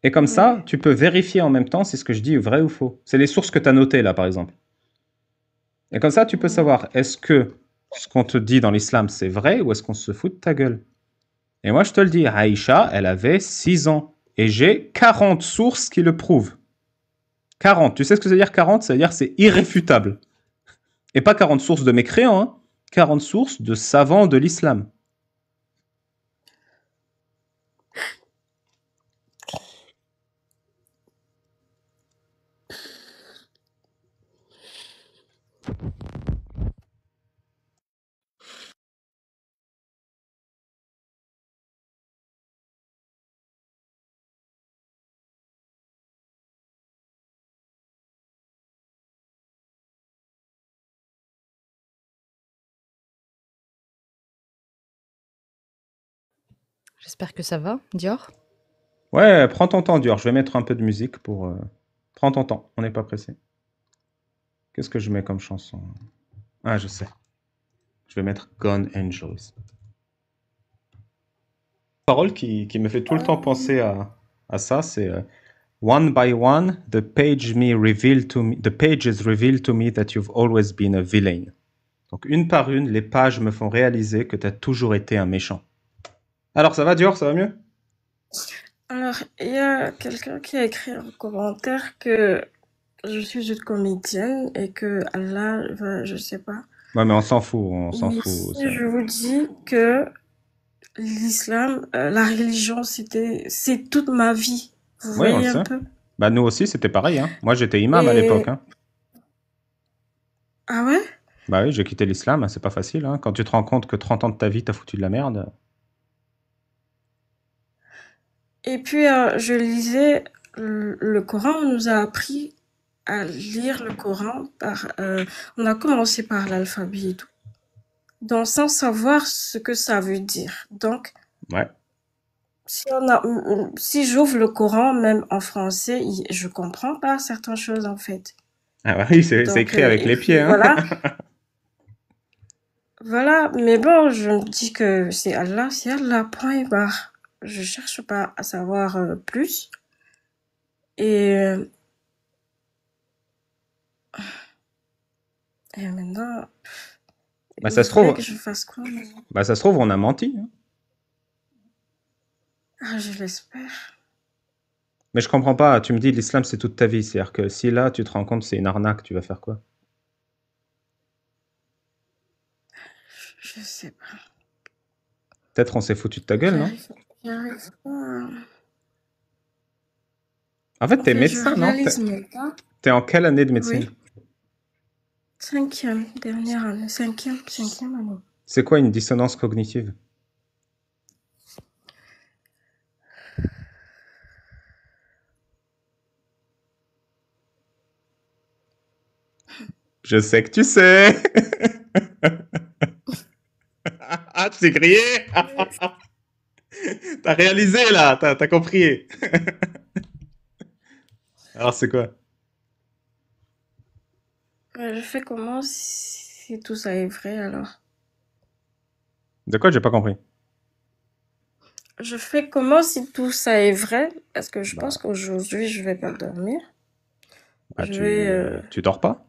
Et comme ça, Ouais. tu peux vérifier en même temps si ce que je dis est vrai ou faux. C'est les sources que tu as notées là, par exemple. Et comme ça, tu peux savoir, est-ce que ce qu'on te dit dans l'islam, c'est vrai ou est-ce qu'on se fout de ta gueule? Et moi, je te le dis, Aïcha, elle avait 6 ans. Et j'ai 40 sources qui le prouvent. 40. Tu sais ce que ça veut dire 40? Ça veut dire c'est irréfutable. Et pas 40 sources de mécréants, hein. 40 sources de savants de l'islam. J'espère que ça va, Dior. Ouais, prends ton temps, Dior. Je vais mettre un peu de musique pour... Prends ton temps, on n'est pas pressé. Qu'est-ce que je mets comme chanson? Ah, je sais. Je vais mettre Gone Angels. Parole qui me fait tout le temps penser à ça, c'est One by one, the pages reveal to me that you've always been a villain. Donc une par une, les pages me font réaliser que tu as toujours été un méchant. Alors ça va Dior, ça va mieux? Alors, il y a quelqu'un qui a écrit en commentaire que je suis une comédienne et que Allah, je sais pas. Ouais mais on s'en fout, Mais ça. si je vous dis que l'islam, la religion, c'est toute ma vie. Vous Oui, on le voyez un sait. peu? Bah nous aussi c'était pareil, hein. Moi j'étais imam à l'époque, Et, hein. ah ouais? Bah oui, j'ai quitté l'islam, hein, c'est pas facile, hein. Quand tu te rends compte que 30 ans de ta vie t'as foutu de la merde. Et puis, je lisais le Coran, on nous a appris à lire le Coran on a commencé par l'alphabet et tout. Donc, sans savoir ce que ça veut dire. Donc, Ouais. si j'ouvre le Coran, même en français, je comprends pas certaines choses, en fait. Ah bah oui, c'est Donc, écrit avec et les pieds, puis hein. voilà. Voilà. Mais bon, je me dis que c'est Allah, point et barre. Je cherche pas à savoir plus. Et, euh, et maintenant, Bah vous ça se voulez trouve, que je fasse quoi? bah ça se trouve on a menti, hein. Ah, je l'espère. Mais je comprends pas, tu me dis l'islam c'est toute ta vie, c'est-à-dire que si là tu te rends compte que c'est une arnaque, tu vas faire quoi? Je sais pas. Peut-être on s'est foutu de ta gueule, non? J'arrive pas. En fait, En t'es fait, je médecin, non? réalise même pas. T'es en quelle année de médecine? Oui. Dernière année. Cinquième année. C'est quoi une dissonance cognitive? Je sais que tu sais. Ah, tu sais crier. T'as réalisé là, t'as compris. Alors c'est quoi? Je fais comment si tout ça est vrai alors? De quoi j'ai pas compris? Je fais comment si tout ça est vrai? Parce que je pense Bah, qu'aujourd'hui, je vais pas dormir. bah, Je vais tu dors pas?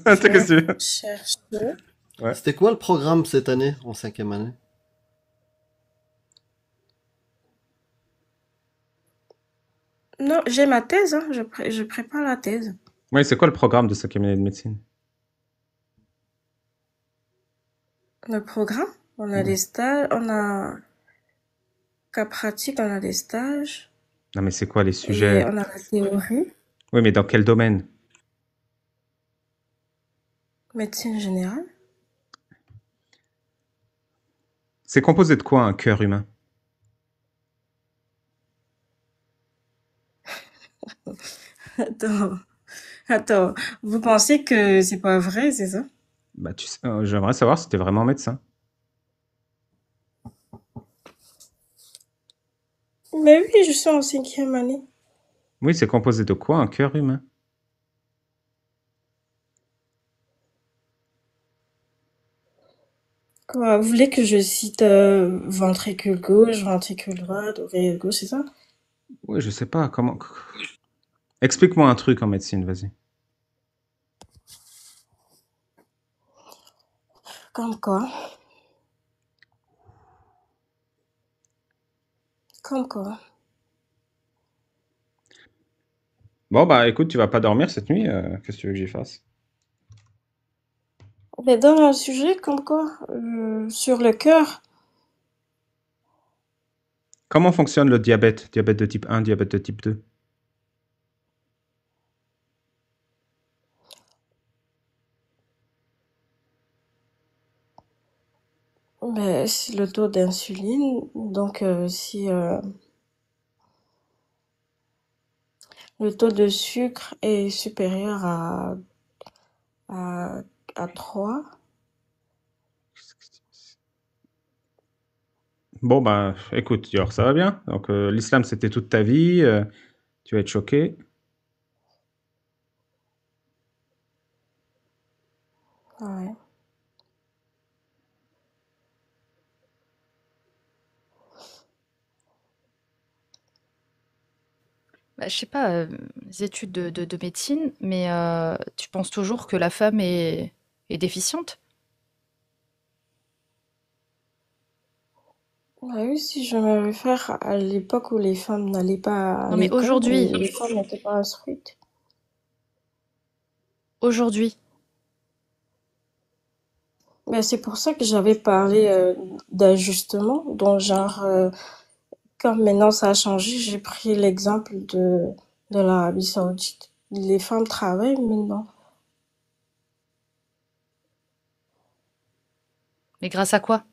C'est qu'est-ce faire que tu veux? chercher. Ouais. C'était quoi le programme cette année, en cinquième année? Non, j'ai ma thèse, hein. Je prépare la thèse. Oui, c'est quoi le programme de 5e année de médecine? Le programme, on a Ouais. des stages, on a cas pratique, on a des stages Non, mais c'est quoi les et sujets? on a la théorie, Oui, mais dans quel domaine? médecine générale. C'est composé de quoi un cœur humain? Attends, attends. Vous pensez que c'est pas vrai, c'est ça? Bah, j'aimerais savoir si tu es vraiment médecin. Mais oui, je suis en 5e année. Oui, c'est composé de quoi, un cœur humain? Quoi, vous voulez que je cite ventricule gauche, ventricule droit, oreille gauche, c'est ça? Oui, je sais pas, comment... Explique-moi un truc en médecine, vas-y. Comme quoi? Comme quoi? Bon, bah écoute, tu vas pas dormir cette nuit, qu'est-ce que tu veux que j'y fasse? Mais dans un sujet comme quoi? Sur le cœur. Comment fonctionne le diabète? Diabète de type 1, diabète de type 2? Mais c'est le taux d'insuline. Donc, si le taux de sucre est supérieur à, à 3. Bon, bah écoute, Dior, ça va bien. Donc, l'islam, c'était toute ta vie, tu vas être choqué. Ouais. Bah, je sais pas, les études de médecine, mais tu penses toujours que la femme est déficiente? Ouais, oui, si je me réfère à l'époque où les femmes n'allaient pas à Non, mais l'école, aujourd'hui, les femmes n'étaient pas instruites. aujourd'hui, Mais c'est pour ça que j'avais parlé d'ajustement, donc genre, comme maintenant ça a changé, j'ai pris l'exemple de l'Arabie Saoudite. Les femmes travaillent maintenant. mais grâce à quoi?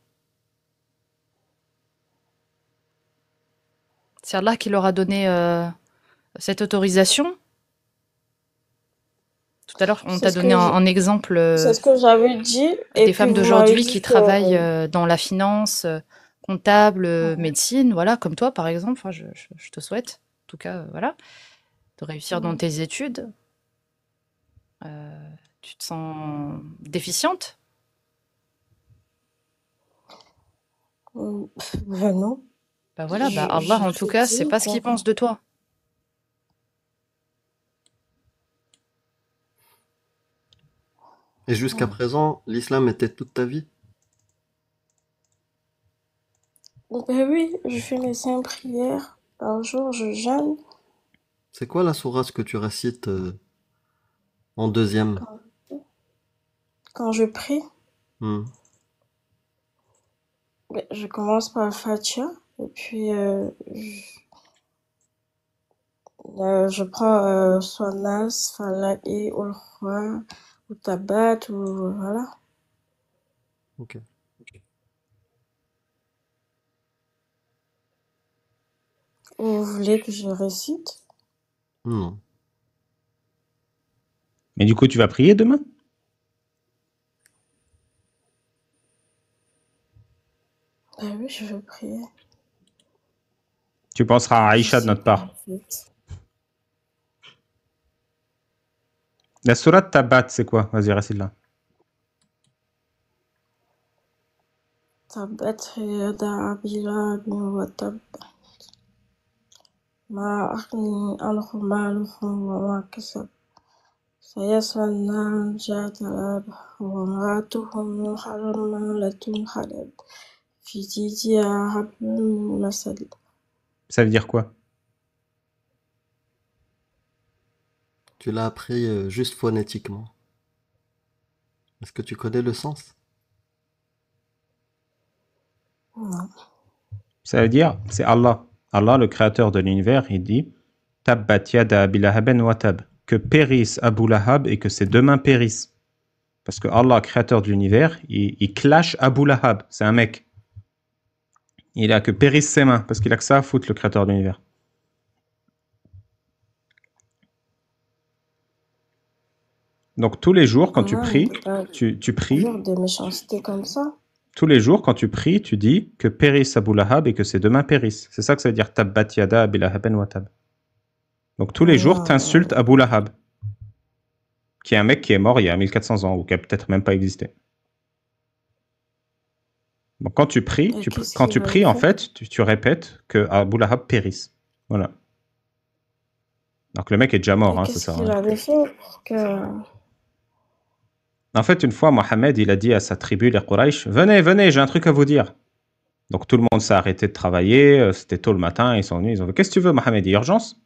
C'est Allah qui leur a donné cette autorisation? Tout à l'heure, on C'est t'a ce donné que je, un exemple c'est ce que j'avais dit, et des puis femmes vous m'avez d'aujourd'hui dit qui que, travaillent dans la finance, comptable, ouais, médecine, voilà, comme toi par exemple. Enfin, je te souhaite, en tout cas, voilà, de réussir dans ouais. tes études. Tu te sens déficiente? Ben non, Bah voilà, bah Allah je en tout suis cas, c'est digne, pas ce qu'il quoi. pense de toi. Et jusqu'à Ouais. présent, l'islam était toute ta vie? Ben oui, je fais mes 5 prières par jour, je jeûne C'est quoi la sourate que tu récites en deuxième? quand, quand je prie. Hmm. Ben, je commence par le Fatiha, et puis je prends soit Nas, Falaq et Ul-Quran, ou Tabat, ou voilà. Ok. Ou vous voulez que je récite? Non. Mais du coup, tu vas prier demain? Ben oui, je veux prier. Tu penseras à Je Aïcha de sais notre pas, part. en fait. La sourate Tabat, c'est quoi? Vas-y, récite-la. Tabat yada Abi Lahabin wa tab. Ma aghni anhu maluhu wa ma kasab. سيصلى نارا ذات لهب وامرأته حمالة الحطب في جيدها حبل من مسد. Ça veut dire quoi? Tu l'as appris juste phonétiquement. Est-ce que tu connais le sens? Non. Ça veut dire, c'est Allah. Allah, le créateur de l'univers, il dit Tabbat yada Abi Lahabin wa tab. Que périsse Abu Lahab et que ses deux mains périssent. Parce que Allah, créateur de l'univers, il clash Abu Lahab. C'est un mec. Il a que périsse ses mains, parce qu'il a que ça à foutre, le créateur de l'univers. Donc tous les jours, quand tu Non, on pries, peut pas tu pries, dire des méchancetés comme ça. tous les jours, quand tu pries, tu dis que périsse Abu Lahab et que ses deux mains périssent. C'est ça que ça veut dire Tabbat yada Abi Lahabin wa tab. Donc tous les jours, tu insultes Non, Abu Lahab, qui est un mec qui est mort il y a 1400 ans, ou qui a peut-être même pas existé. Donc quand tu pries, et qu'est-ce quand qu'il tu avait pries, en fait? fait, tu répètes que Abu Lahab périsse. Voilà. Donc le mec est déjà mort, Et hein, ça qu'est-ce sert à qu'il rien. avait fait pour que... En fait, une fois, Mohamed, il a dit à sa tribu, les Quraysh, venez, venez, j'ai un truc à vous dire. Donc tout le monde s'est arrêté de travailler, c'était tôt le matin, ils sont venus, ils ont dit, qu'est-ce que tu veux, Mohamed? Il y a urgence?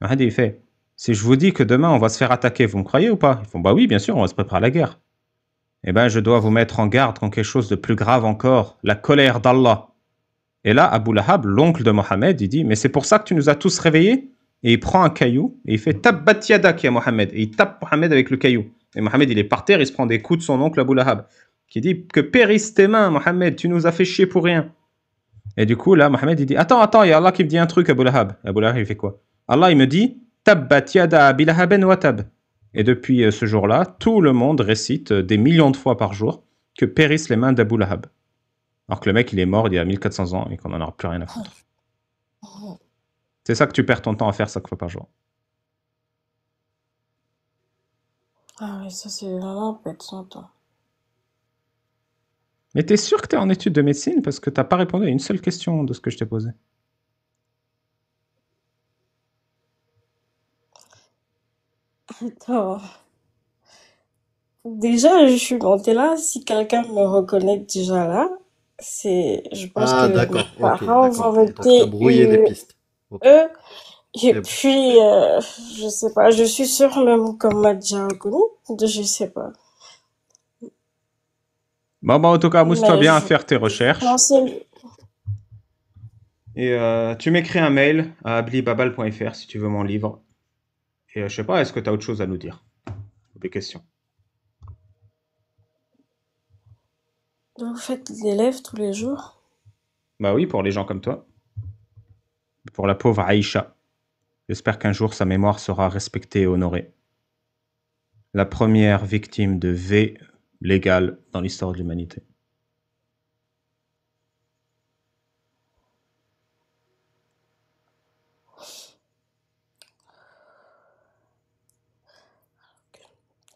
Mohamed, il fait, si je vous dis que demain on va se faire attaquer, vous me croyez ou pas? Ils font, bah oui, bien sûr, on va se préparer à la guerre. Eh ben, je dois vous mettre en garde contre quelque chose de plus grave encore, la colère d'Allah. Et là, Abu Lahab, l'oncle de Mohamed, il dit, mais c'est pour ça que tu nous as tous réveillés? Et il prend un caillou et il fait Tabbat yadak ya Mohamed. Et il tape Mohamed avec le caillou. Et Mohamed, il est par terre, il se prend des coups de son oncle Abu Lahab, qui dit que périssent tes mains, Mohamed, tu nous as fait chier pour rien. Et du coup, là, Mohamed, il dit attends, il y a Allah qui me dit un truc, Abu Lahab. Abu Lahab, il fait quoi? Allah, il me dit Tabbat yada Abi Lahabin wa tab. Et depuis ce jour-là, tout le monde récite des millions de fois par jour que périssent les mains d'Abu Lahab. Alors que le mec, il est mort il y a 1400 ans et qu'on n'en aura plus rien à foutre. C'est ça que tu perds ton temps à faire 5 fois par jour. Ah oui, ça c'est vraiment perdre son temps. Mais t'es sûr que t'es en études de médecine parce que t'as pas répondu à une seule question de ce que je t'ai posé. Attends. Déjà, je suis montée là. Si quelqu'un me reconnaît déjà là, je pense Ah, que mes d'accord, ok, parents vont d'accord. Donc, t'as voter brouillé les pistes. Ok. eux. Et Et puis, je sais pas, je suis sûre même qu'on m'a déjà reconnu. Je sais pas. Bon, en tout cas, amuse-toi Mais bien à faire tes je recherches. pense Et tu m'écris un mail à ablibabal.fr si tu veux mon livre. Et je sais pas, est-ce que t'as autre chose à nous dire? Des questions. vous faites des élèves tous les jours. Bah oui, pour les gens comme toi. Pour la pauvre Aïcha. J'espère qu'un jour sa mémoire sera respectée et honorée. La première victime de V légale dans l'histoire de l'humanité.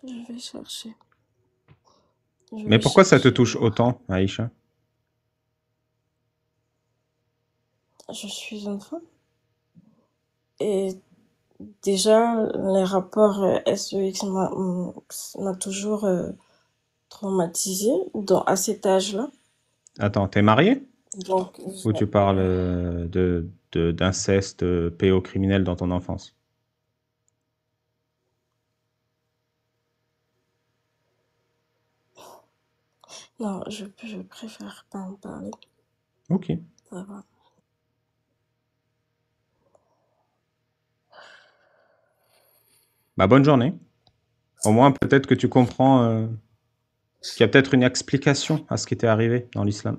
Je vais chercher. Je Mais vais pourquoi ça te chercher. touche autant, Aïcha? Je suis une femme. Et déjà, les rapports SEX m'a toujours traumatisée à cet âge-là. Attends, t'es marié? Donc, Ou tu parles d'inceste pédocriminel dans ton enfance? non, je préfère pas en parler. Ok. Ça va. Bah, bonne journée. Au moins, peut-être que tu comprends qu'il y a peut-être une explication à ce qui t'est arrivé dans l'islam.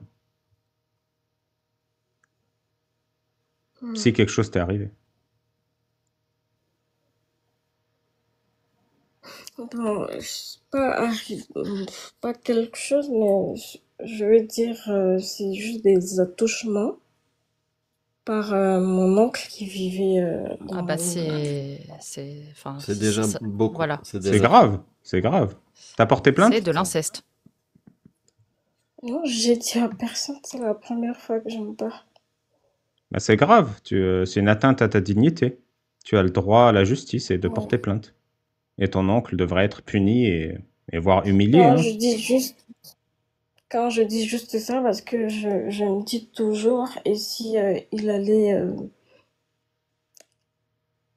Si quelque chose t'est arrivé. Bon, c'est pas quelque chose, mais je veux dire, c'est juste des attouchements par mon oncle qui vivait dans Ah bah mon immeuble. enfin, c'est déjà beaucoup. voilà, C'est C'est déjà grave. C'est grave. T'as porté c'est plainte? de l'inceste. Non, j'ai dit à personne, c'est la première fois que j'en parle. Bah, c'est grave. C'est une atteinte à ta dignité. Tu as le droit à la justice et de Ouais. porter plainte. Et ton oncle devrait être puni et voire humilié. Non, Hein. quand je dis juste ça, parce que je me dis toujours, et si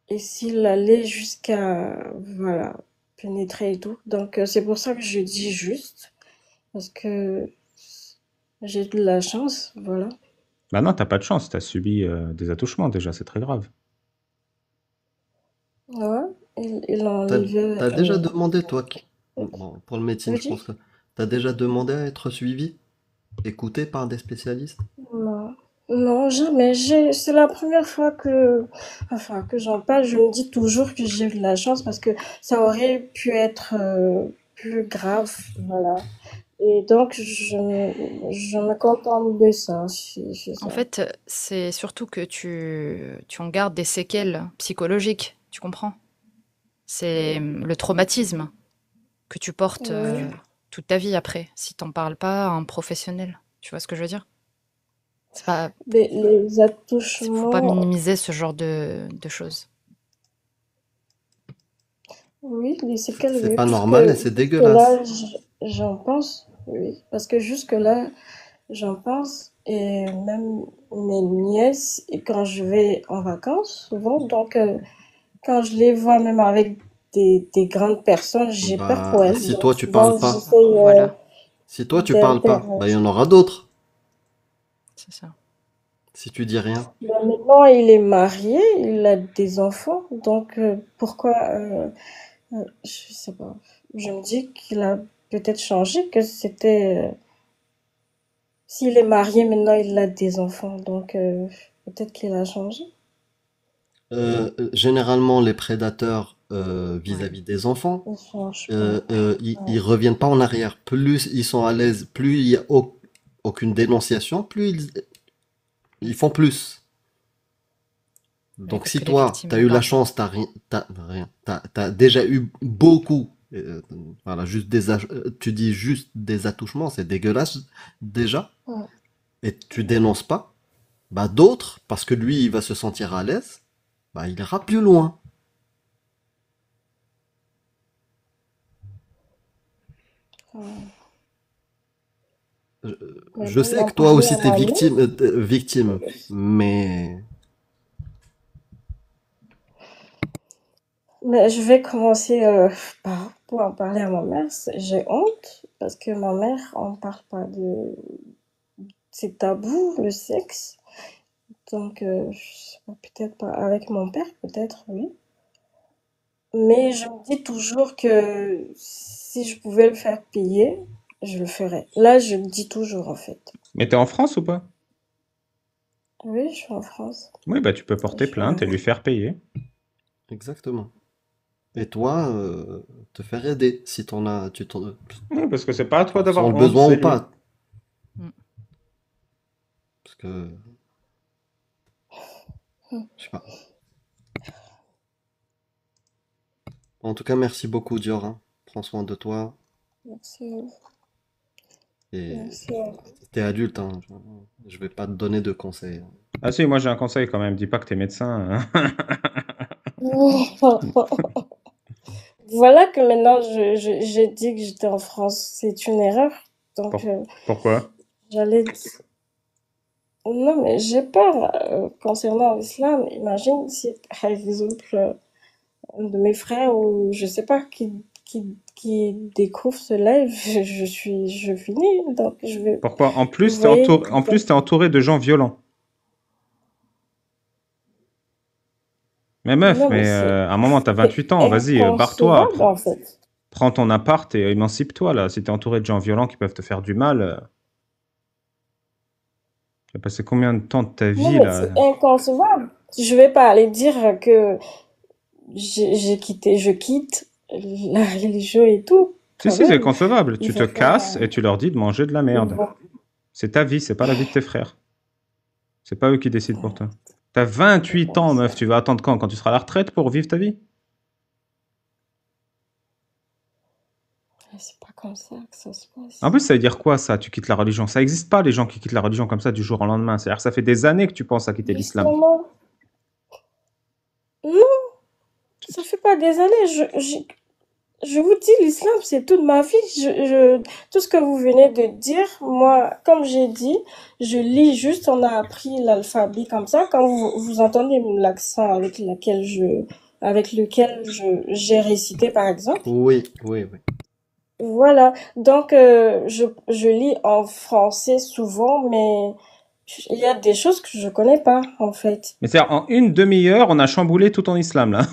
et s'il allait jusqu'à, voilà, pénétrer et tout. Donc, c'est pour ça que je dis juste, parce que j'ai de la chance, voilà. Bah non, t'as pas de chance. T'as subi des attouchements déjà. C'est très grave. Ouais, il a T'as, enlevé, t'as déjà demandé, toi, bon, pour le médecine, oui, je pense que t'as déjà demandé à être suivi, écouté par des spécialistes? non, Non, jamais. C'est la première fois que j'en parle. Je me dis toujours que j'ai eu de la chance parce que ça aurait pu être plus grave, voilà. Et donc, je me contente de ça, c'est En ça. fait, c'est surtout que tu en gardes des séquelles psychologiques, tu comprends? C'est le traumatisme que tu portes Oui, toute ta vie après, si t'en parles pas à un professionnel. Tu vois ce que je veux dire? C'est pas, les faut pas attouchements, minimiser ce genre de choses. oui, les séquelles, C'est oui, pas puisque normal et c'est jusque-là, dégueulasse. j'en pense, oui, parce que jusque-là, j'en pense, et même mes nièces, et quand je vais en vacances, souvent, donc quand je les vois même avec des grandes personnes, j'ai peur pour Bah, elles. si Donc toi tu parles souvent, pas, j'essaye Voilà, si toi tu parles pas, bah il y d'interroger. en aura d'autres. c'est ça. Si tu dis rien. Ben, maintenant, il est marié, il a des enfants, donc pourquoi, je sais pas. Je me dis qu'il a peut-être changé, que c'était, s'il est marié maintenant, il a des enfants, donc peut-être qu'il a changé. Généralement, les prédateurs Ouais. vis-à-vis des enfants, Il change pas. ils reviennent pas en arrière. Plus ils sont à l'aise, plus il y a aucune dénonciation, plus ils font plus. Oui, Donc parce si que les toi, victimes t'as n'ont eu la pas. chance, t'as déjà eu beaucoup, voilà, tu dis juste des attouchements, c'est dégueulasse déjà, Ouais. et tu dénonces pas, bah d'autres, parce que lui, il va se sentir à l'aise, bah il ira plus loin. Ouais. Je, Mais je même sais d'en que toi parler aussi à t'es ma victime, mère, victime, mais mais je vais commencer pour en parler à ma mère. J'ai honte parce que ma mère, on parle pas de, c'est tabou, le sexe. Donc, je sais pas, peut-être pas avec mon père, peut-être, oui. Mais je me dis toujours que si je pouvais le faire payer, je le ferais. Là, je le dis toujours, en fait. Mais t'es en France ou pas? Oui, je suis en France. Oui, bah tu peux Je porter suis plainte et lui faire payer. exactement. Et toi, te faire aider si t'en as, Oui, parce que c'est pas à toi t'en ressens d'avoir le honte, besoin c'est ou lui. pas, Mm. parce que je sais pas. En tout cas, merci beaucoup, Dior, hein. Prends soin de toi Merci, et merci. t'es adulte, hein. Je vais pas te donner de conseils. Ah si, moi j'ai un conseil quand même, dis pas que t'es médecin, hein. Voilà que maintenant j'ai dit que j'étais en France. C'est une erreur. Donc, Pourquoi? j'allais. Non, mais j'ai peur concernant l'islam. Imagine si, par exemple, un de mes frères ou je sais pas qui découvre ce live, je finis. Donc, je vais. Pourquoi? Vous voyez, En plus, t'es entouré de gens violents. Mais meuf, non, mais à un moment, t'as c'est 28 ans, vas-y, barre-toi, inconcevable en fait. prends ton appart et émancipe-toi, là. Si t'es entouré de gens violents qui peuvent te faire du mal, t'as passé combien de temps de ta Non, vie, mais c'est là? inconcevable. Je vais pas aller dire que je quitte la religion et tout, Si, quand si, c'est même. concevable. Il Tu te faut faire, casses et tu leur dis de manger de la ils merde. vont, C'est ta vie, c'est pas la vie de tes frères. C'est pas eux qui décident pour toi. T'as c'est 28 comme ans, ça. meuf, tu vas attendre quand? Quand tu seras à la retraite pour vivre ta vie? C'est pas comme ça que ça se En passe. plus, ça veut dire quoi, ça? Tu quittes la religion? Ça n'existe pas, les gens qui quittent la religion comme ça du jour au lendemain. C'est-à-dire que ça fait des années que tu penses à quitter l'islam. Justement, non, ça fait pas des années. Je vous dis, l'islam, c'est toute ma vie. Tout ce que vous venez de dire, moi, comme j'ai dit, je lis juste, on a appris l'alphabet comme ça. Quand vous entendez l'accent avec lequel j'ai récité, par exemple. Oui, oui, oui. Voilà. Donc, je lis en français souvent, mais il y a des choses que je connais pas, en fait. Mais c'est-à-dire, en une demi-heure, on a chamboulé tout ton islam, là.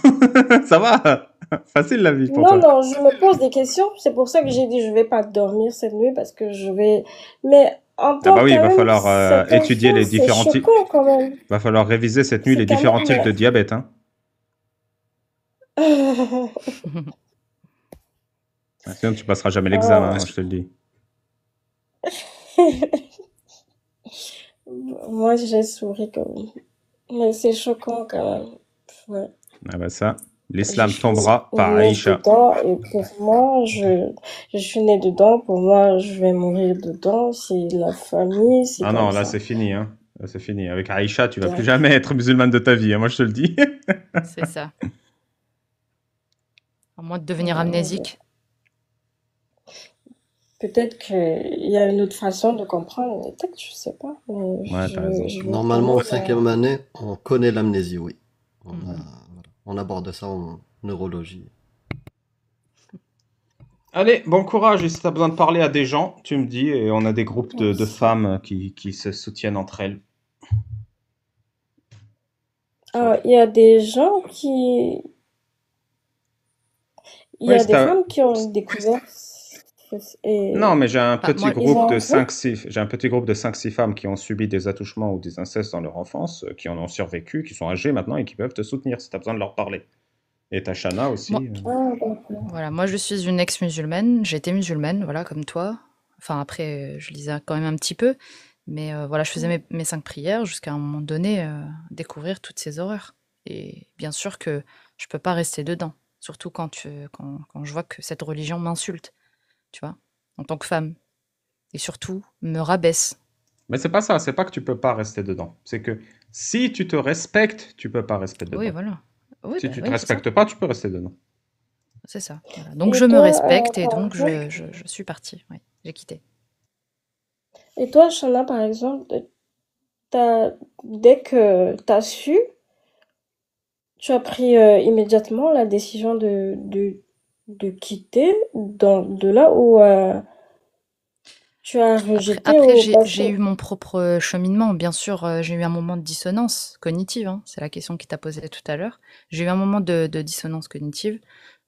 Ça va? Facile la vie pour Non, toi. non, je me pose des questions. C'est pour ça que j'ai dit je vais pas dormir cette nuit parce que je vais. Mais Ah bah entendre oui, il quand va même falloir certaines étudier les choses, c'est différents types. choquant quand même. Va falloir réviser cette nuit les C'est quand différents types de diabète, hein. même... Sinon, tu passeras jamais l'examen, Ah, moi, je te le dis. moi, j'ai souri quand même. Mais c'est choquant quand même. Ouais. Ah bah ça, Je l'islam suis tombera par née Aïcha. dedans et pour moi, je suis née dedans. Pour moi, je vais mourir dedans. C'est la famille, c'est Ah comme non, là ça. c'est fini, hein. Là c'est fini. Avec Aïcha, tu vas plus Donc, jamais être musulmane de ta vie, hein, moi je te le dis. C'est ça. À moins de devenir bon, amnésique. peut-être qu'il y a une autre façon de comprendre. Peut-être, je sais pas. Mais Ouais, t'as raison. je vais Normalement, en finir. cinquième année, on connaît l'amnésie, oui. On, a- Mhm. voilà. On aborde ça en neurologie. Allez, bon courage. Et si t'as besoin de parler à des gens, tu me dis. Et on a des groupes de Merci. femmes qui se soutiennent entre elles. Ah, il y a des gens qui... Il y Oui, a des femmes qui ont découvert Non, et mais j'ai un Bah, petit moi, ils groupe ont de fait. 5-6, j'ai un petit groupe de 5-6 femmes qui ont subi des attouchements ou des incestes dans leur enfance, qui en ont survécu, qui sont âgées maintenant et qui peuvent te soutenir si tu as besoin de leur parler. Et t'as Shana aussi. moi, Ah, d'accord. voilà, moi, je suis une ex-musulmane. J'ai été musulmane, voilà, comme toi. Enfin, après, je lisais quand même un petit peu. Mais voilà, je faisais mes 5 prières jusqu'à un moment donné, découvrir toutes ces horreurs. Et bien sûr que je peux pas rester dedans. Surtout quand je vois que cette religion m'insulte, tu vois, en tant que femme. Et surtout, me rabaisse. Mais c'est pas ça, c'est pas que tu peux pas rester dedans. C'est que si tu te respectes, tu peux pas rester Oui, dedans. voilà. Oui, Si bah, tu te oui, c'est ça. respectes pas, tu peux rester dedans. C'est ça. Voilà. Donc Et je me toi, respecte et par donc exemple, je suis partie. Oui, j'ai quitté. et toi, Shana, par exemple, dès que tu as su, tu as pris immédiatement la décision de quitter de là où tu as rejeté Après au j'ai passé. eu mon propre cheminement. Bien sûr, j'ai eu un moment de dissonance cognitive, hein, c'est la question qui t'a posée tout à l'heure. J'ai eu un moment de dissonance cognitive.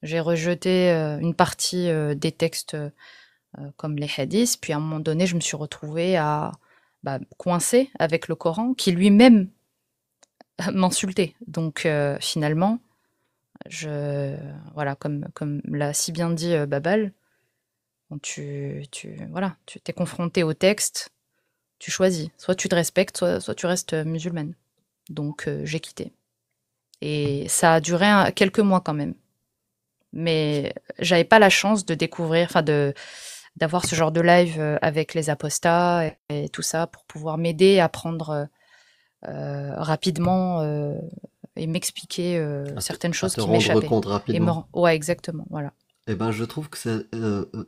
J'ai rejeté une partie des textes comme les hadiths, puis à un moment donné, je me suis retrouvée à coincée avec le Coran, qui lui-même m'insultait. Donc finalement, voilà, comme l'a si bien dit Babal, bon, voilà, tu t'es confronté au texte, tu choisis. Soit tu te respectes, soit tu restes musulmane. Donc j'ai quitté. Et ça a duré quelques mois quand même. Mais j'avais pas la chance de découvrir, enfin d'avoir ce genre de live avec les apostats et tout ça pour pouvoir m'aider à prendre rapidement et m'expliquer certaines À choses te qui rendre m'échappaient. compte rapidement. Ouais, exactement, voilà. Eh ben, je trouve que c'est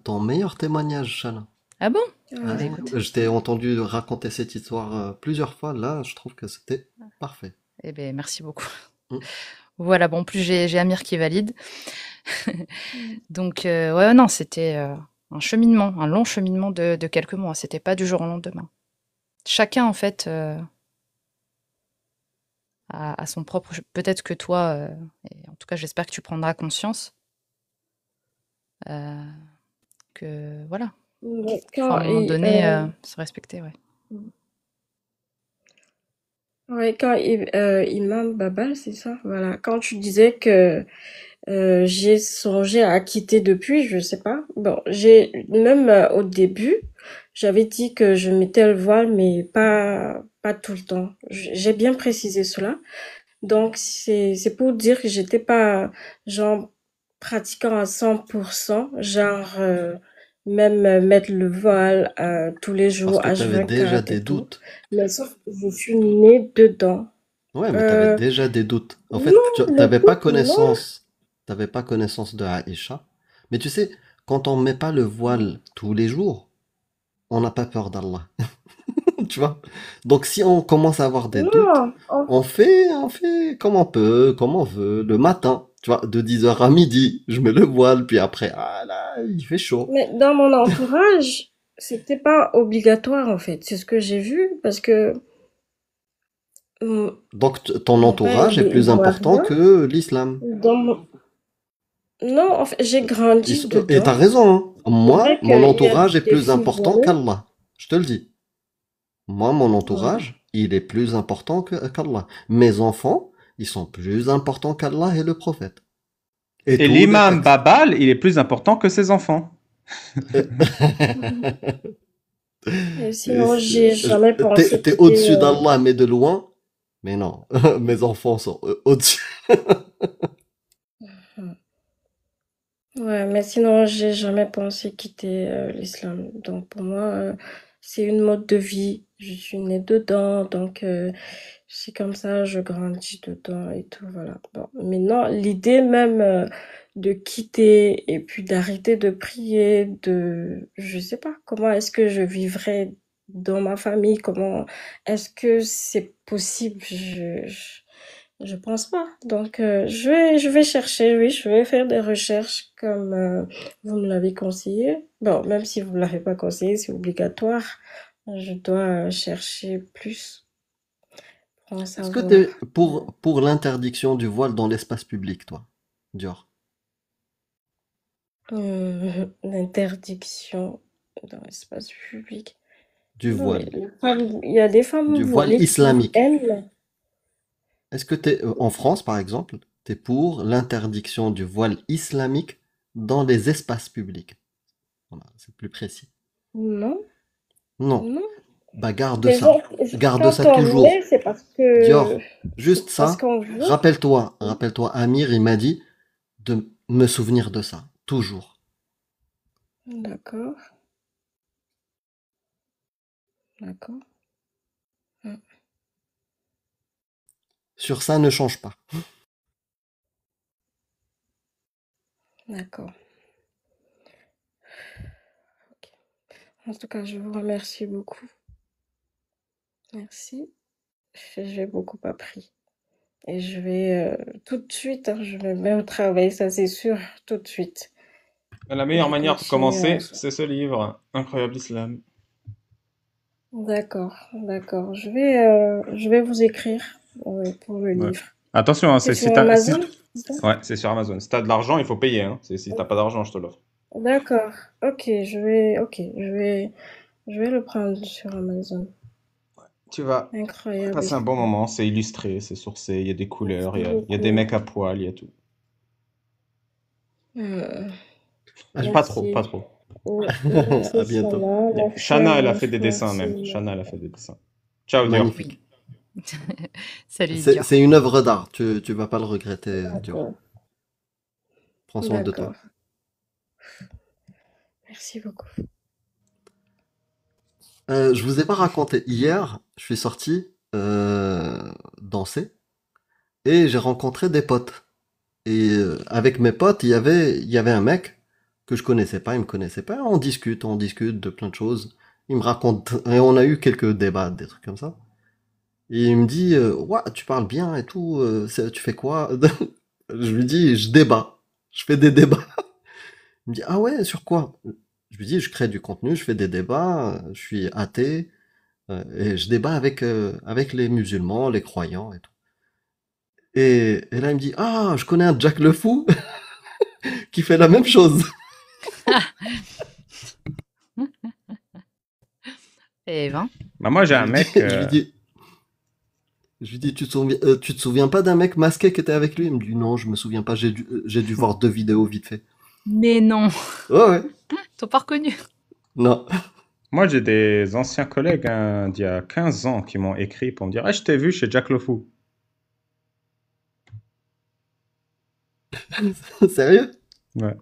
ton meilleur témoignage, Shana. Ah bon? Ah, Bah écoute. je t'ai entendu raconter cette histoire plusieurs fois. Là, je trouve que c'était parfait. Eh ben merci beaucoup. Mm. Voilà, bon, en plus j'ai Amir qui valide. Donc ouais, non, c'était un cheminement, un long cheminement de quelques mois. C'était pas du jour au lendemain. Chacun, en fait, a son propre. Peut-être que toi, et en tout cas, j'espère que tu prendras conscience euh, que voilà, Mais faut à un quand, moment donné se respecter, ouais. ouais, quand Imam Babal, c'est ça, voilà. Quand tu disais que j'ai songé à quitter depuis, je sais pas. Bon, même au début, j'avais dit que je mettais le voile, mais pas tout le temps. J'ai bien précisé cela. Donc c'est pour dire que j'étais pas genre pratiquant à 100%, genre même mettre le voile tous les Parce jours que tu avais déjà H24 des et tout. doutes. Mais sauf que je suis née dedans. Ouais, mais tu avais Euh, déjà des doutes. En fait, non, tu le n'avais pas doute, non. connaissance. T'avais pas connaissance de Aïcha. Mais tu sais, quand on met pas le voile tous les jours, on n'a pas peur d'Allah. Tu vois? Donc si on commence à avoir des doutes, Non, en on fait comme on peut, comme on veut, le matin. Tu vois, de 10 heures à midi, je mets le voile, puis après, ah là, il fait chaud. Mais dans mon entourage, c'était pas obligatoire en fait. C'est ce que j'ai vu parce que mon, Donc ton mon père entourage est il plus voit important rien. que l'islam. Dans mon... Non, en fait, j'ai grandi Et t'as dedans. raison, hein. C'est Moi, vrai mon qu'il y a entourage est des plus filles important voilées. qu'Allah. Je te le dis. Moi, mon Ouais. entourage, il est plus important qu'Allah. Mes enfants, ils sont plus importants qu'Allah et le prophète. Et Et tous les l'imam textes. Babal, il est plus important que ses enfants. Et sinon, j'ai jamais T'es pensé t'es quitter. au-dessus d'Allah, mais de loin. Mais non, mes enfants sont au-dessus. Ouais, mais sinon, j'ai jamais pensé quitter l'islam. Donc, pour moi, c'est une mode de vie. Je suis née dedans, donc c'est comme ça, je grandis dedans et tout, voilà. Bon, maintenant, l'idée même de quitter et puis d'arrêter de prier, je sais pas, comment est-ce que je vivrais dans ma famille, comment est-ce que c'est possible? Je pense pas. Donc, je vais chercher, oui, je vais faire des recherches comme vous me l'avez conseillé. Bon, même si vous ne l'avez pas conseillé, c'est obligatoire. Je dois chercher plus pour en Est-ce que savoir. t'es pour l'interdiction du voile dans l'espace public, toi, Dior? L'interdiction dans l'espace public. Du Non, mais voile. il y a des femmes Du voile voilées pour islamique. elles. Est-ce que en France, par exemple, t'es pour l'interdiction du voile islamique dans les espaces publics? Voilà, c'est plus précis. Non, Non. non. Bah, garde Les ça. gens, Garde quand ça on met, toujours. c'est Dior, juste parce ça. qu'on veut. Rappelle-toi, Amir, il m'a dit de me souvenir de ça. Toujours. D'accord, d'accord. Mm. Sur ça, ne change pas. D'accord. Ok. En tout cas, je vous remercie beaucoup. Merci. J'ai beaucoup appris. Et je vais tout de suite, hein, je vais me mettre au travail, ça c'est sûr, tout de suite. La Et meilleure je manière de continue à... commencer, c'est ce livre, Incroyable Islam. D'accord, d'accord. Je vais vous écrire pour le Ouais. livre. Attention, hein, C'est c'est sur si t'as, si- Amazon, c'est ça? ouais, c'est sur Amazon. Si t'as de l'argent, il faut payer, hein. Si t'as pas d'argent, je te l'offre. D'accord. Ok, je vais le prendre sur Amazon. Tu vas Incroyable. passer un bon moment, c'est illustré, c'est sourcé, il y a des couleurs, Merci il y a des beaucoup. mecs à poil, il y a tout. Hmm, Pas trop, merci. pas trop. Merci À bientôt. Shana. Merci Shana, elle a Amir. fait des dessins Merci. même. Shana, elle a fait des dessins. Ciao, Dior. Magnifique. Salut Dior. C'est une œuvre d'art. Tu vas pas le regretter, Dior. D'accord. Prends soin de toi. D'accord. Merci beaucoup. Je vous ai pas raconté. Hier, je suis sorti danser et j'ai rencontré des potes. Et avec mes potes, il y avait un mec que je connaissais pas, il me connaissait pas. On discute de plein de choses. Il me raconte et on a eu quelques débats, des trucs comme ça. Et il me dit, ouais, tu parles bien et tout. Tu fais quoi? Je lui dis, je débat. Je fais des débats. Il me dit, ah ouais, sur quoi? Je lui dis, je crée du contenu, je fais des débats, je suis athée, et je débat avec les musulmans, les croyants et tout. Et là, il me dit, ah, je connais un Jack le Fou qui fait la même chose. Et ben, Bah, moi, j'ai Je un lui dis, mec. je lui dis, tu te souviens pas d'un mec masqué qui était avec lui? Il me dit, non, je me souviens pas, j'ai dû voir 2 vidéos vite fait. mais non, Ouais, ouais, t'as pas reconnu. non. Moi, j'ai des anciens collègues hein, d'il y a 15 ans qui m'ont écrit pour me dire: Ah, je t'ai vu chez Jack le Fou. Sérieux? Ouais.